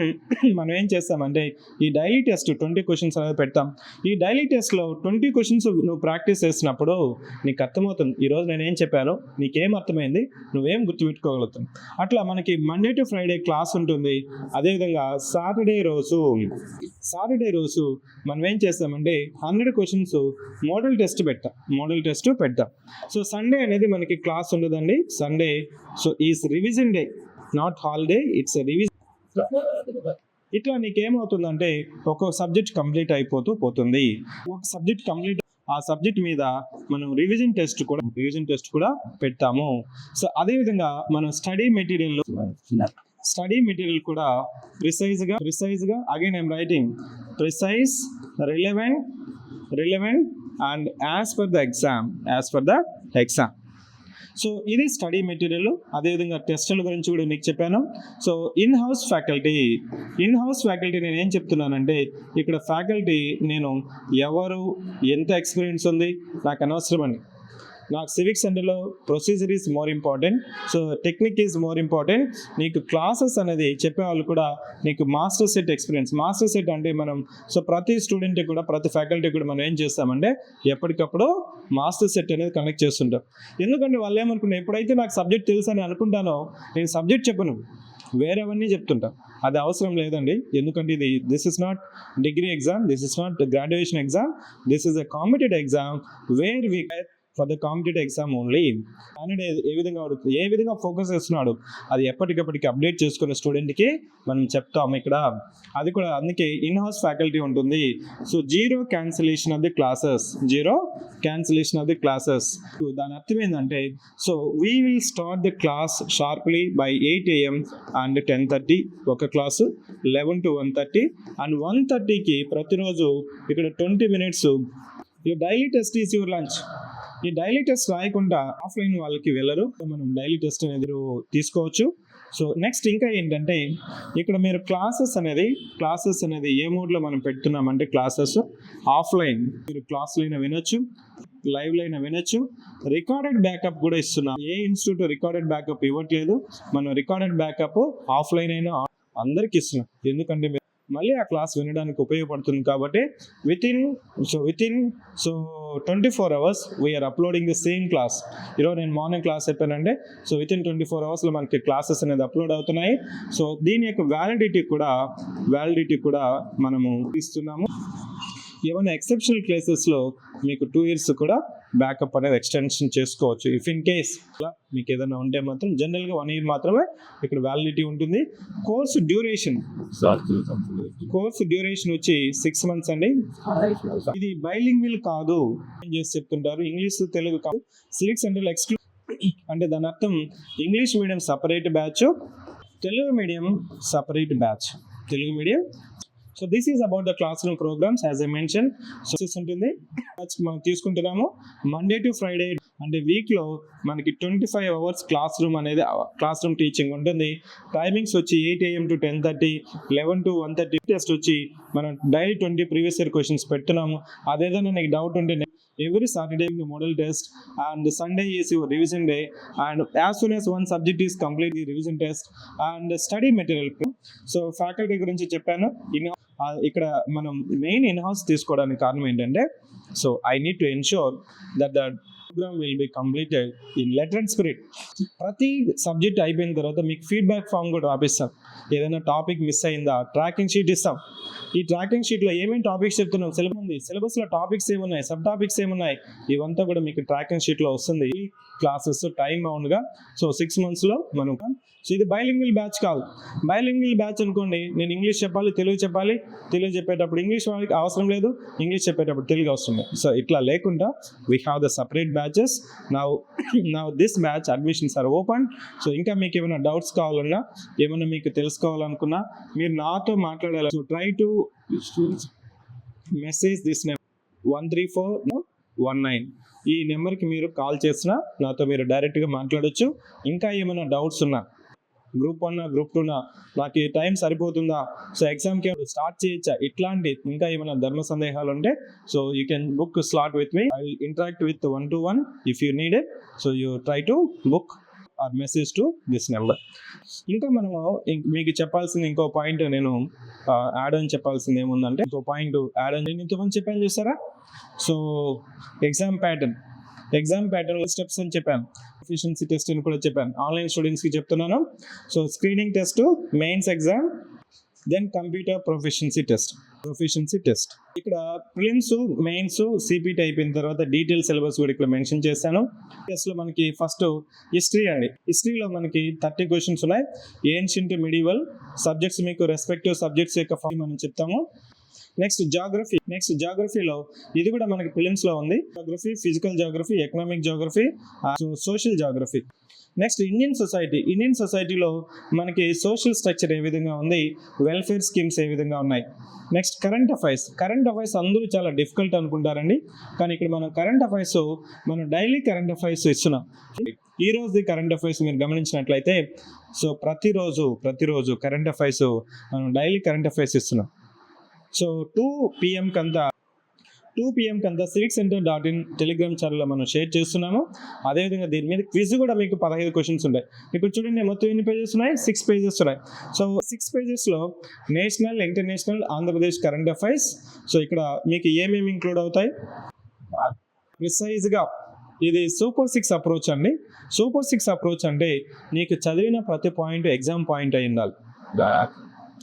Speaker 1: మనం ఏం చేస్తామంటే ఈ డైలీ టెస్ట్ 20 క్వశ్చన్స్ అనేది పెడతాం. ఈ డైలీ టెస్ట్లో 20 క్వశ్చన్స్ నువ్వు ప్రాక్టీస్ చేసినప్పుడు నీకు అర్థమవుతుంది ఈరోజు నేను ఏం చెప్పాను, నీకేం అర్థమైంది, నువ్వేం గుర్తుపెట్టుకోగలుగుతావు. అట్లా మనకి మండే టు ఫ్రైడే క్లాస్ ఉంటుంది. అదేవిధంగా సాటర్డే రోజు మనం ఏం చేస్తామంటే 100 క్వశ్చన్స్ మోడల్ టెస్ట్ పెడతాం. సో సండే అనేది మనకి క్లాస్ ఉండదండి. Sunday so is revision day, not holiday, it's revision. ఇట్లా నీకేమవుతుందంటే ఒక్కొక్క సబ్జెక్ట్ కంప్లీట్ అయిపోతూ పోతుంది. ఒక సబ్జెక్ట్ కంప్లీట్, ఆ సబ్జెక్ట్ మీద మనం రివిజన్ టెస్ట్ కూడా పెడతాము. సో అదేవిధంగా మనం స్టడీ మెటీరియల్ కూడా ప్రిసైజ్గా again I'm writing precise, relevant and as per the exam. So ఇది స్టడీ మెటీరియల్. అదేవిధంగా టెస్టుల గురించి కూడా నీకు చెప్పాను. సో ఇన్ హౌస్ ఫ్యాకల్టీ నేను ఏం చెప్తున్నానంటే ఇక్కడ ఫ్యాకల్టీ నేను ఎవరు, ఎంత ఎక్స్పీరియన్స్ ఉంది నాకు అనవసరం అండి. నాకు సివిక్ సెంటర్లో procedure is more important, so technique is more important. నీకు క్లాసెస్ అనేది చెప్పేవాళ్ళు కూడా నీకు master set experience. Master set అంటే మనం సో ప్రతి స్టూడెంట్కి కూడా, ప్రతి ఫ్యాకల్టీ కూడా మనం ఏం చేస్తామంటే ఎప్పటికప్పుడు మాస్టర్ సెట్ అనేది కనెక్ట్ చేస్తుంటాం. ఎందుకంటే వాళ్ళు ఏమనుకుంటారు, ఎప్పుడైతే నాకు సబ్జెక్ట్ తెలుసు అని అనుకుంటానో నేను సబ్జెక్ట్ చెప్పను, వేరేవన్నీ చెప్తుంటా. అది అవసరం లేదండి. ఎందుకంటే this is not degree exam, this is not graduation exam, this is a competitive exam where we for the competitive exam only. Candidate ఏ విధంగా ఫోకస్ చేస్తున్నాడు అది ఎప్పటికప్పటికి అప్డేట్ చేసుకునే స్టూడెంట్కి మనం చెప్తాము ఇక్కడ. అది కూడా అందుకే ఇన్ హౌస్ ఫ్యాకల్టీ ఉంటుంది. So zero cancellation of the classes. దాని అర్థం ఏంటంటే so we will start the class sharply by 8 AM and 10:30 ఒక క్లాసు, 11 to 1:30 అండ్ 1:30కి ప్రతిరోజు ఇక్కడ 20 minutes. Your daily test is your lunch. ఈ డైలీ టెస్ట్ రాయకుండా ఆఫ్లైన్ వాళ్ళకి వెళ్ళరు, మనం డైలీ టెస్ట్ అనేది తీసుకోవచ్చు. సో నెక్స్ట్ ఇంకా ఏంటంటే ఇక్కడ మీరు క్లాసెస్ అనేది ఏ మోడ్లో మనం పెడుతున్నామంటే క్లాసెస్ ఆఫ్లైన్ మీరు క్లాసులైనా వినొచ్చు, లైవ్లో అయినా వినొచ్చు, రికార్డెడ్ బ్యాకప్ కూడా ఇస్తున్నాం. ఏ ఇన్స్టిట్యూట్ రికార్డెడ్ బ్యాకప్ ఇవ్వట్లేదు, మనం రికార్డెడ్ బ్యాకప్ ఆఫ్లైన్ అయినా అందరికి ఇస్తున్నాం. ఎందుకంటే మళ్ళీ ఆ క్లాస్ వినడానికి ఉపయోగపడుతుంది కాబట్టి within 24 hours we are uploading the same class. ఈరోజు నేను మార్నింగ్ క్లాస్ చెప్పానంటే సో విత్ ఇన్ 24 hours మనకి క్లాసెస్ అనేది అప్లోడ్ అవుతున్నాయి. సో దీని యొక్క వ్యాలిడిటీ కూడా మనము ఇస్తున్నాము. ఏమైనా ఎక్సెప్షనల్ కేసెస్లో మీకు 2 years కూడా బ్యాకప్ అనేది ఎక్స్టెన్షన్ చేసుకోవచ్చు. ఇఫ్ ఇన్ కేస్ మీకు ఏదైనా ఉంటే మాత్రం జనరల్గా 1 year మాత్రమే ఇక్కడ వ్యాలిడిటీ ఉంటుంది. కోర్సు డ్యూరేషన్ వచ్చి 6 months అండి. ఇది బైలింగ్వల్ కాదు, ఏం చేసి చెప్తుంటారు, ఇంగ్లీష్ తెలుగు కాదు. సివిక్ సెంటర్లో అంటే దాని అర్థం English medium separate batch, Telugu medium separate batch. So this is about the class room programmes as I mention. So ఉంటుంది మనం తీసుకుంటున్నాము మండే టు ఫ్రైడే అంటే వీక్లో మనకి 25 hours క్లాస్ రూమ్ టీచింగ్ ఉంటుంది. టైమింగ్స్ వచ్చి 8 AM to 10:30, 11 to 1:30. టెస్ట్ వచ్చి మనం డైలీ 20 ప్రీవియస్ ఇయర్ క్వశ్చన్స్ పెడుతున్నాము. అదేదైనా నీకు డౌట్ ఉంటే every Saturday the model test and Sunday is your revision day, and as soon as one subject is complete the revision test and study material. So faculty గురించి చెప్పాను. ఇక్కడ మనం మెయిన్ ఇన్ హౌస్ తీసుకోవడానికి కారణం ఏంటంటే so I need to ensure that the programme will be completed in letter and spirit. ప్రతి సబ్జెక్ట్ అయిపోయిన తర్వాత మీకు ఫీడ్బ్యాక్ ఫామ్ కూడా రాపిస్తాం. ఏదైనా టాపిక్ మిస్ అయిందా ట్రాకింగ్ షీట్ ఇస్తాం. ఈ ట్రాకింగ్ షీట్లో ఏమేమి టాపిక్స్ చెప్తున్నాం, సిలబస్లో టాపిక్స్ ఏమున్నాయి, సబ్ టాపిక్స్ ఏమున్నాయి, ఇవంతా కూడా మీకు ట్రాకింగ్ షీట్లో వస్తుంది. ఈ క్లాసెస్ టైం బౌండ్గా సో 6 monthsలో మనం. సో ఇది బైలింగ్వల్ బ్యాచ్ కాదు. బైలింగ్వల్ బ్యాచ్ అనుకోండి, నేను ఇంగ్లీష్ చెప్పాలి, తెలుగు చెప్పేటప్పుడు ఇంగ్లీష్ వాళ్ళకి అవసరం లేదు, ఇంగ్లీష్ చెప్పేటప్పుడు తెలుగు అవసరం లేదు. సో ఇట్లా లేకుండా we have the separate batches. Now this batch admissions are open. So ఇంకా మీకు ఏమైనా డౌట్స్ కావాలన్నా, ఏమైనా మీకు తెలుసుకోవాలనుకున్నా మీరు నాతో మాట్లాడాలి. So try to message this number 13419. ఈ నెంబర్కి మీరు కాల్ చేసినా నాతో మీరు డైరెక్ట్గా మాట్లాడొచ్చు. ఇంకా ఏమైనా డౌట్స్ ఉన్నా గ్రూప్ 1 గ్రూప్ 2 నాకు ఈ టైం సరిపోతుందా, సో ఎగ్జామ్కి స్టార్ట్ చేయొచ్చా, ఇట్లాంటి ఇంకా ఏమైనా ధర్మ సందేహాలు ఉంటే so you can book slot with me. I will interact with 1-to-1 if you need it. So you try to book or message to this number. ఇంకా మనము మీకు చెప్పాల్సింది ఇంకో పాయింట్, నేను యాడ్ అని చెప్పాల్సింది ఏముందంటే ఇంకో పాయింట్ యాడ్ అని నేను ఇంతకుముందు చెప్పాను చూసారా. సో ఎగ్జామ్ ప్యాటర్న్ స్టెప్స్ అని చెప్పాను, ఎఫిషియన్సీ టెస్ట్ అని కూడా చెప్పాను. ఆన్లైన్ స్టూడెంట్స్కి చెప్తున్నాను. So screening test, mains exam, then computer proficiency test. ఇక్కడ ప్రిలిమ్స్, మెయిన్స్, సిపిటి అయిపోయిన తర్వాత డీటెయిల్ సిలబస్ కూడా ఇక్కడ మెన్షన్ చేశాను. టెస్ట్లో మనకి ఫస్ట్ హిస్టరీ అండి. హిస్టరీలో మనకి 30 క్వశ్చన్స్ ఉన్నాయి. ఏన్షియంట్, మిడివల్ సబ్జెక్ట్స్ మీకు రెస్పెక్టివ్ సబ్జెక్ట్స్ యొక్క మనం చెప్తాము. నెక్స్ట్ జాగ్రఫీలో ఇది కూడా మనకి ప్రిలిమ్స్లో ఉంది. Geography, physical geography, economic geography, social geography. Next Indian సొసైటీలో మనకి సోషల్ స్ట్రక్చర్ ఏ విధంగా ఉంది, వెల్ఫేర్ స్కీమ్స్ ఏ విధంగా ఉన్నాయి. నెక్స్ట్ కరెంట్ అఫైర్స్ అందరూ చాలా డిఫికల్ట్ అనుకుంటారండి, కానీ ఇక్కడ మనం మనం డైలీ కరెంట్ అఫైర్స్ ఇస్తున్నాం. ఈ రోజు కరెంట్ అఫైర్స్ మీరు గమనించినట్లయితే సో ప్రతిరోజు కరెంట్ అఫైర్స్ మనం డైలీ కరెంట్ అఫైర్స్ ఇస్తున్నాం. సో 2 PM కంతా civiccenter.in టెలిగ్రామ్ ఛానల్లో మనం షేర్ చేస్తున్నాము. అదేవిధంగా దీని మీద క్విజ్ కూడా మీకు 15 క్వశ్చన్స్ ఉంటాయి. ఇప్పుడు చూడండి మొత్తం ఎన్ని పేజెస్ ఉన్నాయి, 6 పేజెస్ ఉన్నాయి. సో 6 పేజెస్లో national, international, Andhra Pradesh current affairs. సో ఇక్కడ మీకు ఏమేమి ఇంక్లూడ్ అవుతాయి ప్రిసైజ్గా. ఇది సూపర్ 6 అప్రోచ్ అండి. సూపర్ 6 అప్రోచ్ అంటే నీకు చదివిన ప్రతి పాయింట్ ఎగ్జామ్ పాయింట్ అయి ఉండాలి.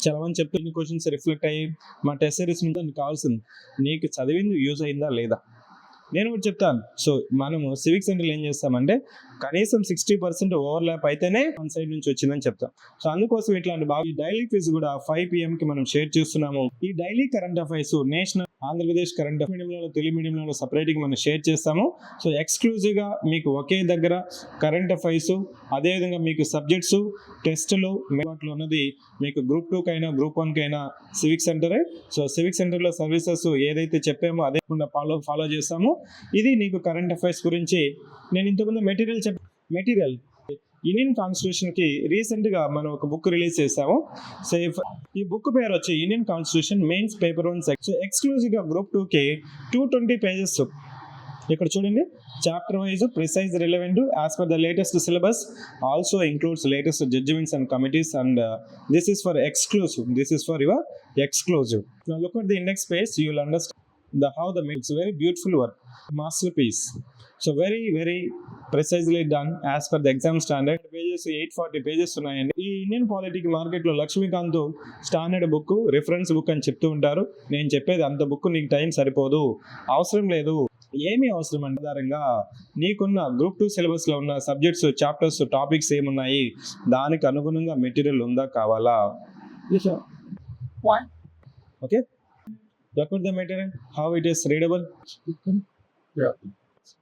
Speaker 1: చదవని చెప్తే ఇన్ని క్వశ్చన్స్ రిఫ్లెక్ట్ అయ్యి మా టెస్ట్ సిరీస్ మీద నీకు కావాల్సింది నీకు చదివింది యూజ్ అయిందా లేదా. నేను కూడా చెప్తాను. సో మనము సివిక్ సెంటర్లో ఏం చేస్తామంటే కనీసం 60% ఓవర్లాప్ అయితేనే మన సైడ్ నుంచి వచ్చిందని చెప్తాం. సో అందుకోసం ఇట్లాంటి బాగా ఈ డైలీ క్విజ్ కూడా 5 PM మనం షేర్ చేస్తున్నాము. ఈ daily current affairs national, Andhra Pradesh current మీడియంలో, తెలుగు మీడియంలో సపరేట్గా మనం షేర్ చేస్తాము. సో ఎక్స్క్లూజివ్గా మీకు ఒకే దగ్గర కరెంట్ అఫైర్స్, అదేవిధంగా మీకు సబ్జెక్ట్స్, టెస్టులు వాటిలో ఉన్నది మీకు గ్రూప్ 2 కైనా గ్రూప్ 1 కైనా సివిక్ సెంటరే. సో సివిక్ సెంటర్లో సర్వీసెస్ ఏదైతే చెప్పామో అదే ఫాలో చేస్తాము. ఇది నీకు కరెంట్ అఫైర్స్ గురించి. నేను ఇంతకుముందు మెటీరియల్ ఇండియన్ కాన్స్టిట్యూషన్కి రీసెంట్గా మనం ఒక బుక్ రిలీజ్ చేసాము. సో ఈ బుక్ పేరు వచ్చి Indian constitution mains paper 1 section. So ఎక్స్క్లూజివ్గా గ్రూప్ 2కి 220 పేజెస్. ఇక్కడ చూడండి, chapter wise precise relevant as per the latest syllabus, also includes latest judgements and committees, and this is for your exclusive. Now look at the index page, you will understand it's a very beautiful work, masterpiece. So very precisely done as per the exam standard. Pages 840 pages ఉన్నాయండి. ఈ ఇండియన్ పాలిటిక్ మార్కెట్లో Laxmikanth standard book, reference book అని చెప్తూ ఉంటారు. నేను చెప్పేది అంత బుక్ నీకు టైం సరిపోదు, అవసరం లేదు. ఏమీ అవసరం అంటే ఆధారంగా నీకున్న గ్రూప్ 2 సిలబస్లో ఉన్న సబ్జెక్ట్స్, చాప్టర్స్, టాపిక్స్ ఏమున్నాయి, దానికి అనుగుణంగా మెటీరియల్ ఉందా కావాలా. Okay, look at the material, how it is readable.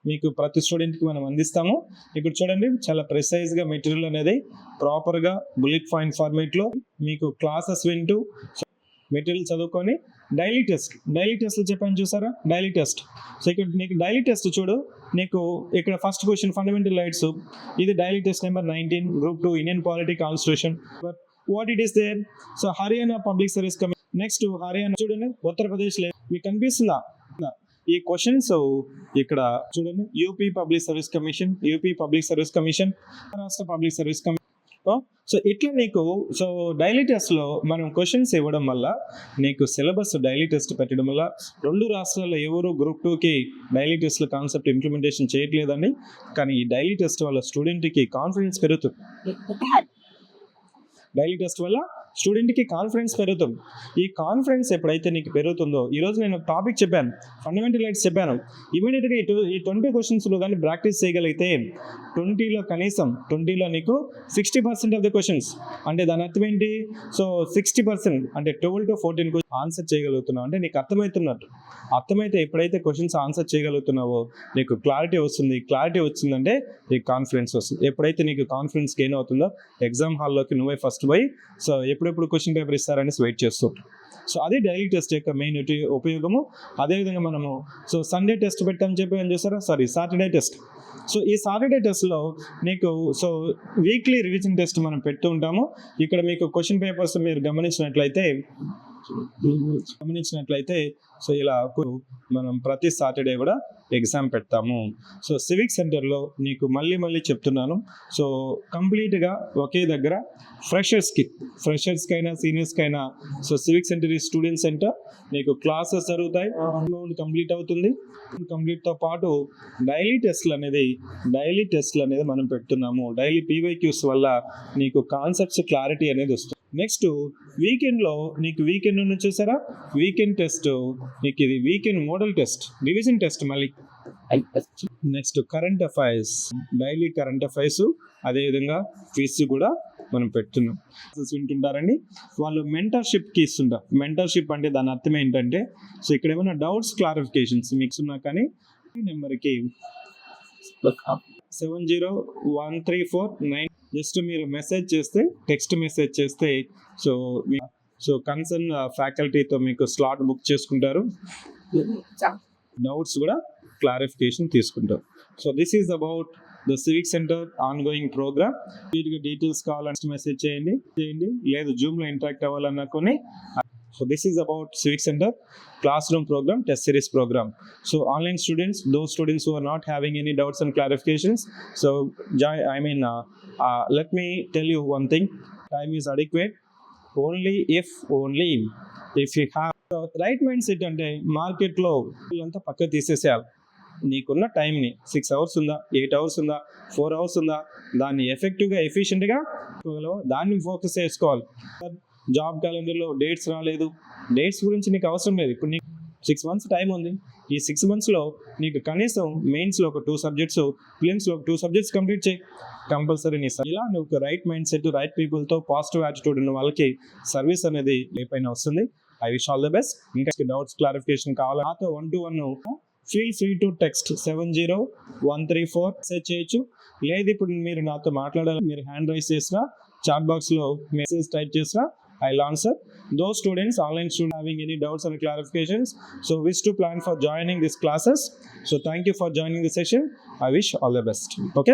Speaker 1: మీకు ప్రతి స్టూడెంట్కి మనం అందిస్తాము. ఇప్పుడు చూడండి, చాలా ప్రిసైజ్గా మెటీరియల్ అనేది ప్రాపర్గా బుల్లెట్ పాయింట్ ఫార్మేట్లో మీకు క్లాసెస్ వింటూ మెటీరియల్ చదువుకొని డైలీ టెస్ట్లు చెప్పాను చూసారా, డైలీ టెస్ట్. సో ఇక్కడ నీకు డైలీ టెస్ట్ చూడు, నీకు ఇక్కడ ఫస్ట్ క్వశ్చన్ ఫండమెంటల్ రైట్స్, ఇది daily test number 19 group 2 Indian polity constitution. What it is there. So Haryana public service commission. Next Haryana చూడండి, ఉత్తరప్రదేశ్లో మీకు కనిపిస్తుందా ఈ క్వశ్చన్స్. ఇక్కడ చూడండి, UP public service commission, Maharashtra public service commission. So ఇట్లా నీకు సో డైలీ టెస్ట్లో మనం క్వశ్చన్స్ ఇవ్వడం వల్ల నీకు సిలబస్ డైలీ టెస్ట్ పెట్టడం వల్ల 2 రాష్ట్రాల్లో ఎవరు గ్రూప్ 2కి డైలీ టెస్ట్ల కాన్సెప్ట్ ఇంప్లిమెంటేషన్ చేయట్లేదండి. కానీ ఈ డైలీ టెస్ట్ వల్ల స్టూడెంట్కి కాన్ఫిడెన్స్ పెరుగుతుంది. డైలీ టెస్ట్ వల్ల స్టూడెంట్కి కాన్ఫిడెన్స్ పెరుగుతుంది. ఈ కాన్ఫిడెన్స్ ఎప్పుడైతే నీకు పెరుగుతుందో, ఈరోజు నేను టాపిక్ చెప్పాను, ఫండమెంటల్ రైట్స్ చెప్పాను, ఇమీడియట్గా ఈ 20 క్వశ్చన్స్లో కానీ ప్రాక్టీస్ చేయగలిగితే 20లో నీకు 60% ఆఫ్ ద క్వశ్చన్స్, అంటే దాని అర్థం ఏంటి. సో 60% అంటే 12 to 14 ఆన్సర్ చేయగలుగుతున్నావు అంటే నీకు అర్థమైతే ఎప్పుడైతే క్వశ్చన్స్ ఆన్సర్ చేయగలుగుతున్నావో నీకు క్లారిటీ వచ్చిందంటే నీకు కాన్ఫిడెన్స్ వస్తుంది. ఎప్పుడైతే నీకు కాన్ఫిడెన్స్ గెయిన్ అవుతుందో ఎగ్జామ్ హాల్లోకి నువ్వే ఫస్ట్ పోయి సో ఎప్పుడెప్పుడు క్వశ్చన్ పేపర్ ఇస్తారనేసి వెయిట్ చేస్తూ ఉంటాం. సో అది డైలీ టెస్ట్ యొక్క మెయిన్ ఉపయోగము. అదేవిధంగా మనము సో సండే టెస్ట్ పెట్టామని చెప్పి ఏం చేస్తారా, సాటర్డే టెస్ట్. సో ఈ సాటర్డే టెస్ట్లో నీకు సో వీక్లీ రివిజన్ టెస్ట్ మనం పెడుతూ ఉంటాము. ఇక్కడ మీకు క్వశ్చన్ పేపర్స్ మీరు గమనించినట్లయితే సో ఇలా మనం ప్రతి సాటర్డే కూడా ఎగ్జామ్ పెడతాము. సో సివిక్ సెంటర్లో నీకు మళ్ళీ చెప్తున్నాను, సో కంప్లీట్గా ఒకే దగ్గర ఫ్రెషర్స్కైనా సీనియర్స్కైనా సో సివిక్ సెంటర్ ఈ స్టూడెంట్ సెంటర్. నీకు క్లాసెస్ జరుగుతాయి, అమౌంట్ కంప్లీట్ అవుతుంది. కంప్లీట్తో పాటు డైలీ టెస్ట్లు అనేది మనం పెడుతున్నాము. డైలీ పీవైక్యూస్ వల్ల నీకు కాన్సెప్ట్స్ క్లారిటీ అనేది వస్తుంది. నెక్స్ట్ వీకెండ్లో నీకు వీకెండ్ నుంచి చూసారా, వీకెండ్ టెస్ట్ నీకు ఇది weekend model test, revision test. మళ్ళీ next current affairs, daily current affairs, అదేవిధంగా క్విజ్ కూడా మనం పెడుతున్నాం. వింటుంటారండి, వాళ్ళు మెంటర్షిప్కి ఇస్తుంటారు. మెంటర్షిప్ అంటే దాని అర్థం ఏంటంటే, సో ఇక్కడ ఏమైనా డౌట్స్ క్లారిఫికేషన్స్ మీకు ఉన్నా కానీ నెంబర్కి 701349 జస్ట్ మీరు మెసేజ్ చేస్తే, టెక్స్ట్ మెసేజ్ చేస్తే సో కన్సర్న్ ఫ్యాకల్టీతో మీకు స్లాట్ బుక్ చేసుకుంటారు, డౌట్స్ కూడా క్లారిఫికేషన్ తీసుకుంటారు. So this is about the civic centre ongoing programme. వీటికి డీటెయిల్స్ కావాలంటే మెసేజ్ చేయండి, లేదు జూమ్లో ఇంటరాక్ట్ అవ్వాలన్నా కొన్ని. So this is about Civic Center classroom program, test series program. So online students, those students who are not having any doubts and clarifications, so let me tell you one thing, time is adequate only if you have the right mindset. అంటే మార్కెట్లో అంతా పక్క తీసేసేయాలి. నీకున్న టైంని 6 hours ఉందా, 8 hours ఉందా, 4 hours ఉందా, దాన్ని ఎఫెక్టివ్గా ఎఫిషియెంట్గా దాన్ని ఫోకస్ చేసుకోవాలి. జాబ్ క్యాలెండర్లో డేట్స్ రాలేదు, డేట్స్ గురించి నీకు అవసరం లేదు. ఇప్పుడు నీకు 6 months టైం ఉంది. ఈ 6 monthsలో నీకు కనీసం మెయిన్స్లో ఒక 2 subjects, ప్రిలిమ్స్లో ఒక 2 subjects కంప్లీట్ చేయి కంపల్సరీ. ఇలా నువ్వు రైట్ మైండ్ సెట్, రైట్ పీపుల్తో పాజిటివ్ యాటిట్యూడ్ ఉన్న వాళ్ళకి సర్వీస్ అనేది పైన వస్తుంది. I wish all the best. ఇంకా డౌట్స్ క్లారిఫికేషన్ కావాలా నాతో 1-to-1 feel free to text 70134 message చేయొచ్చు. లేదు ఇప్పుడు మీరు నాతో మాట్లాడాలి, మీరు హ్యాండ్ రైజ్ చేసినా, చాట్ బాక్స్లో మెసేజ్ టైప్ చేసినా, I'll answer. Those students, online students having any doubts or clarifications, so wish to plan for joining these classes. So thank you for joining the session. I wish all the best. Okay.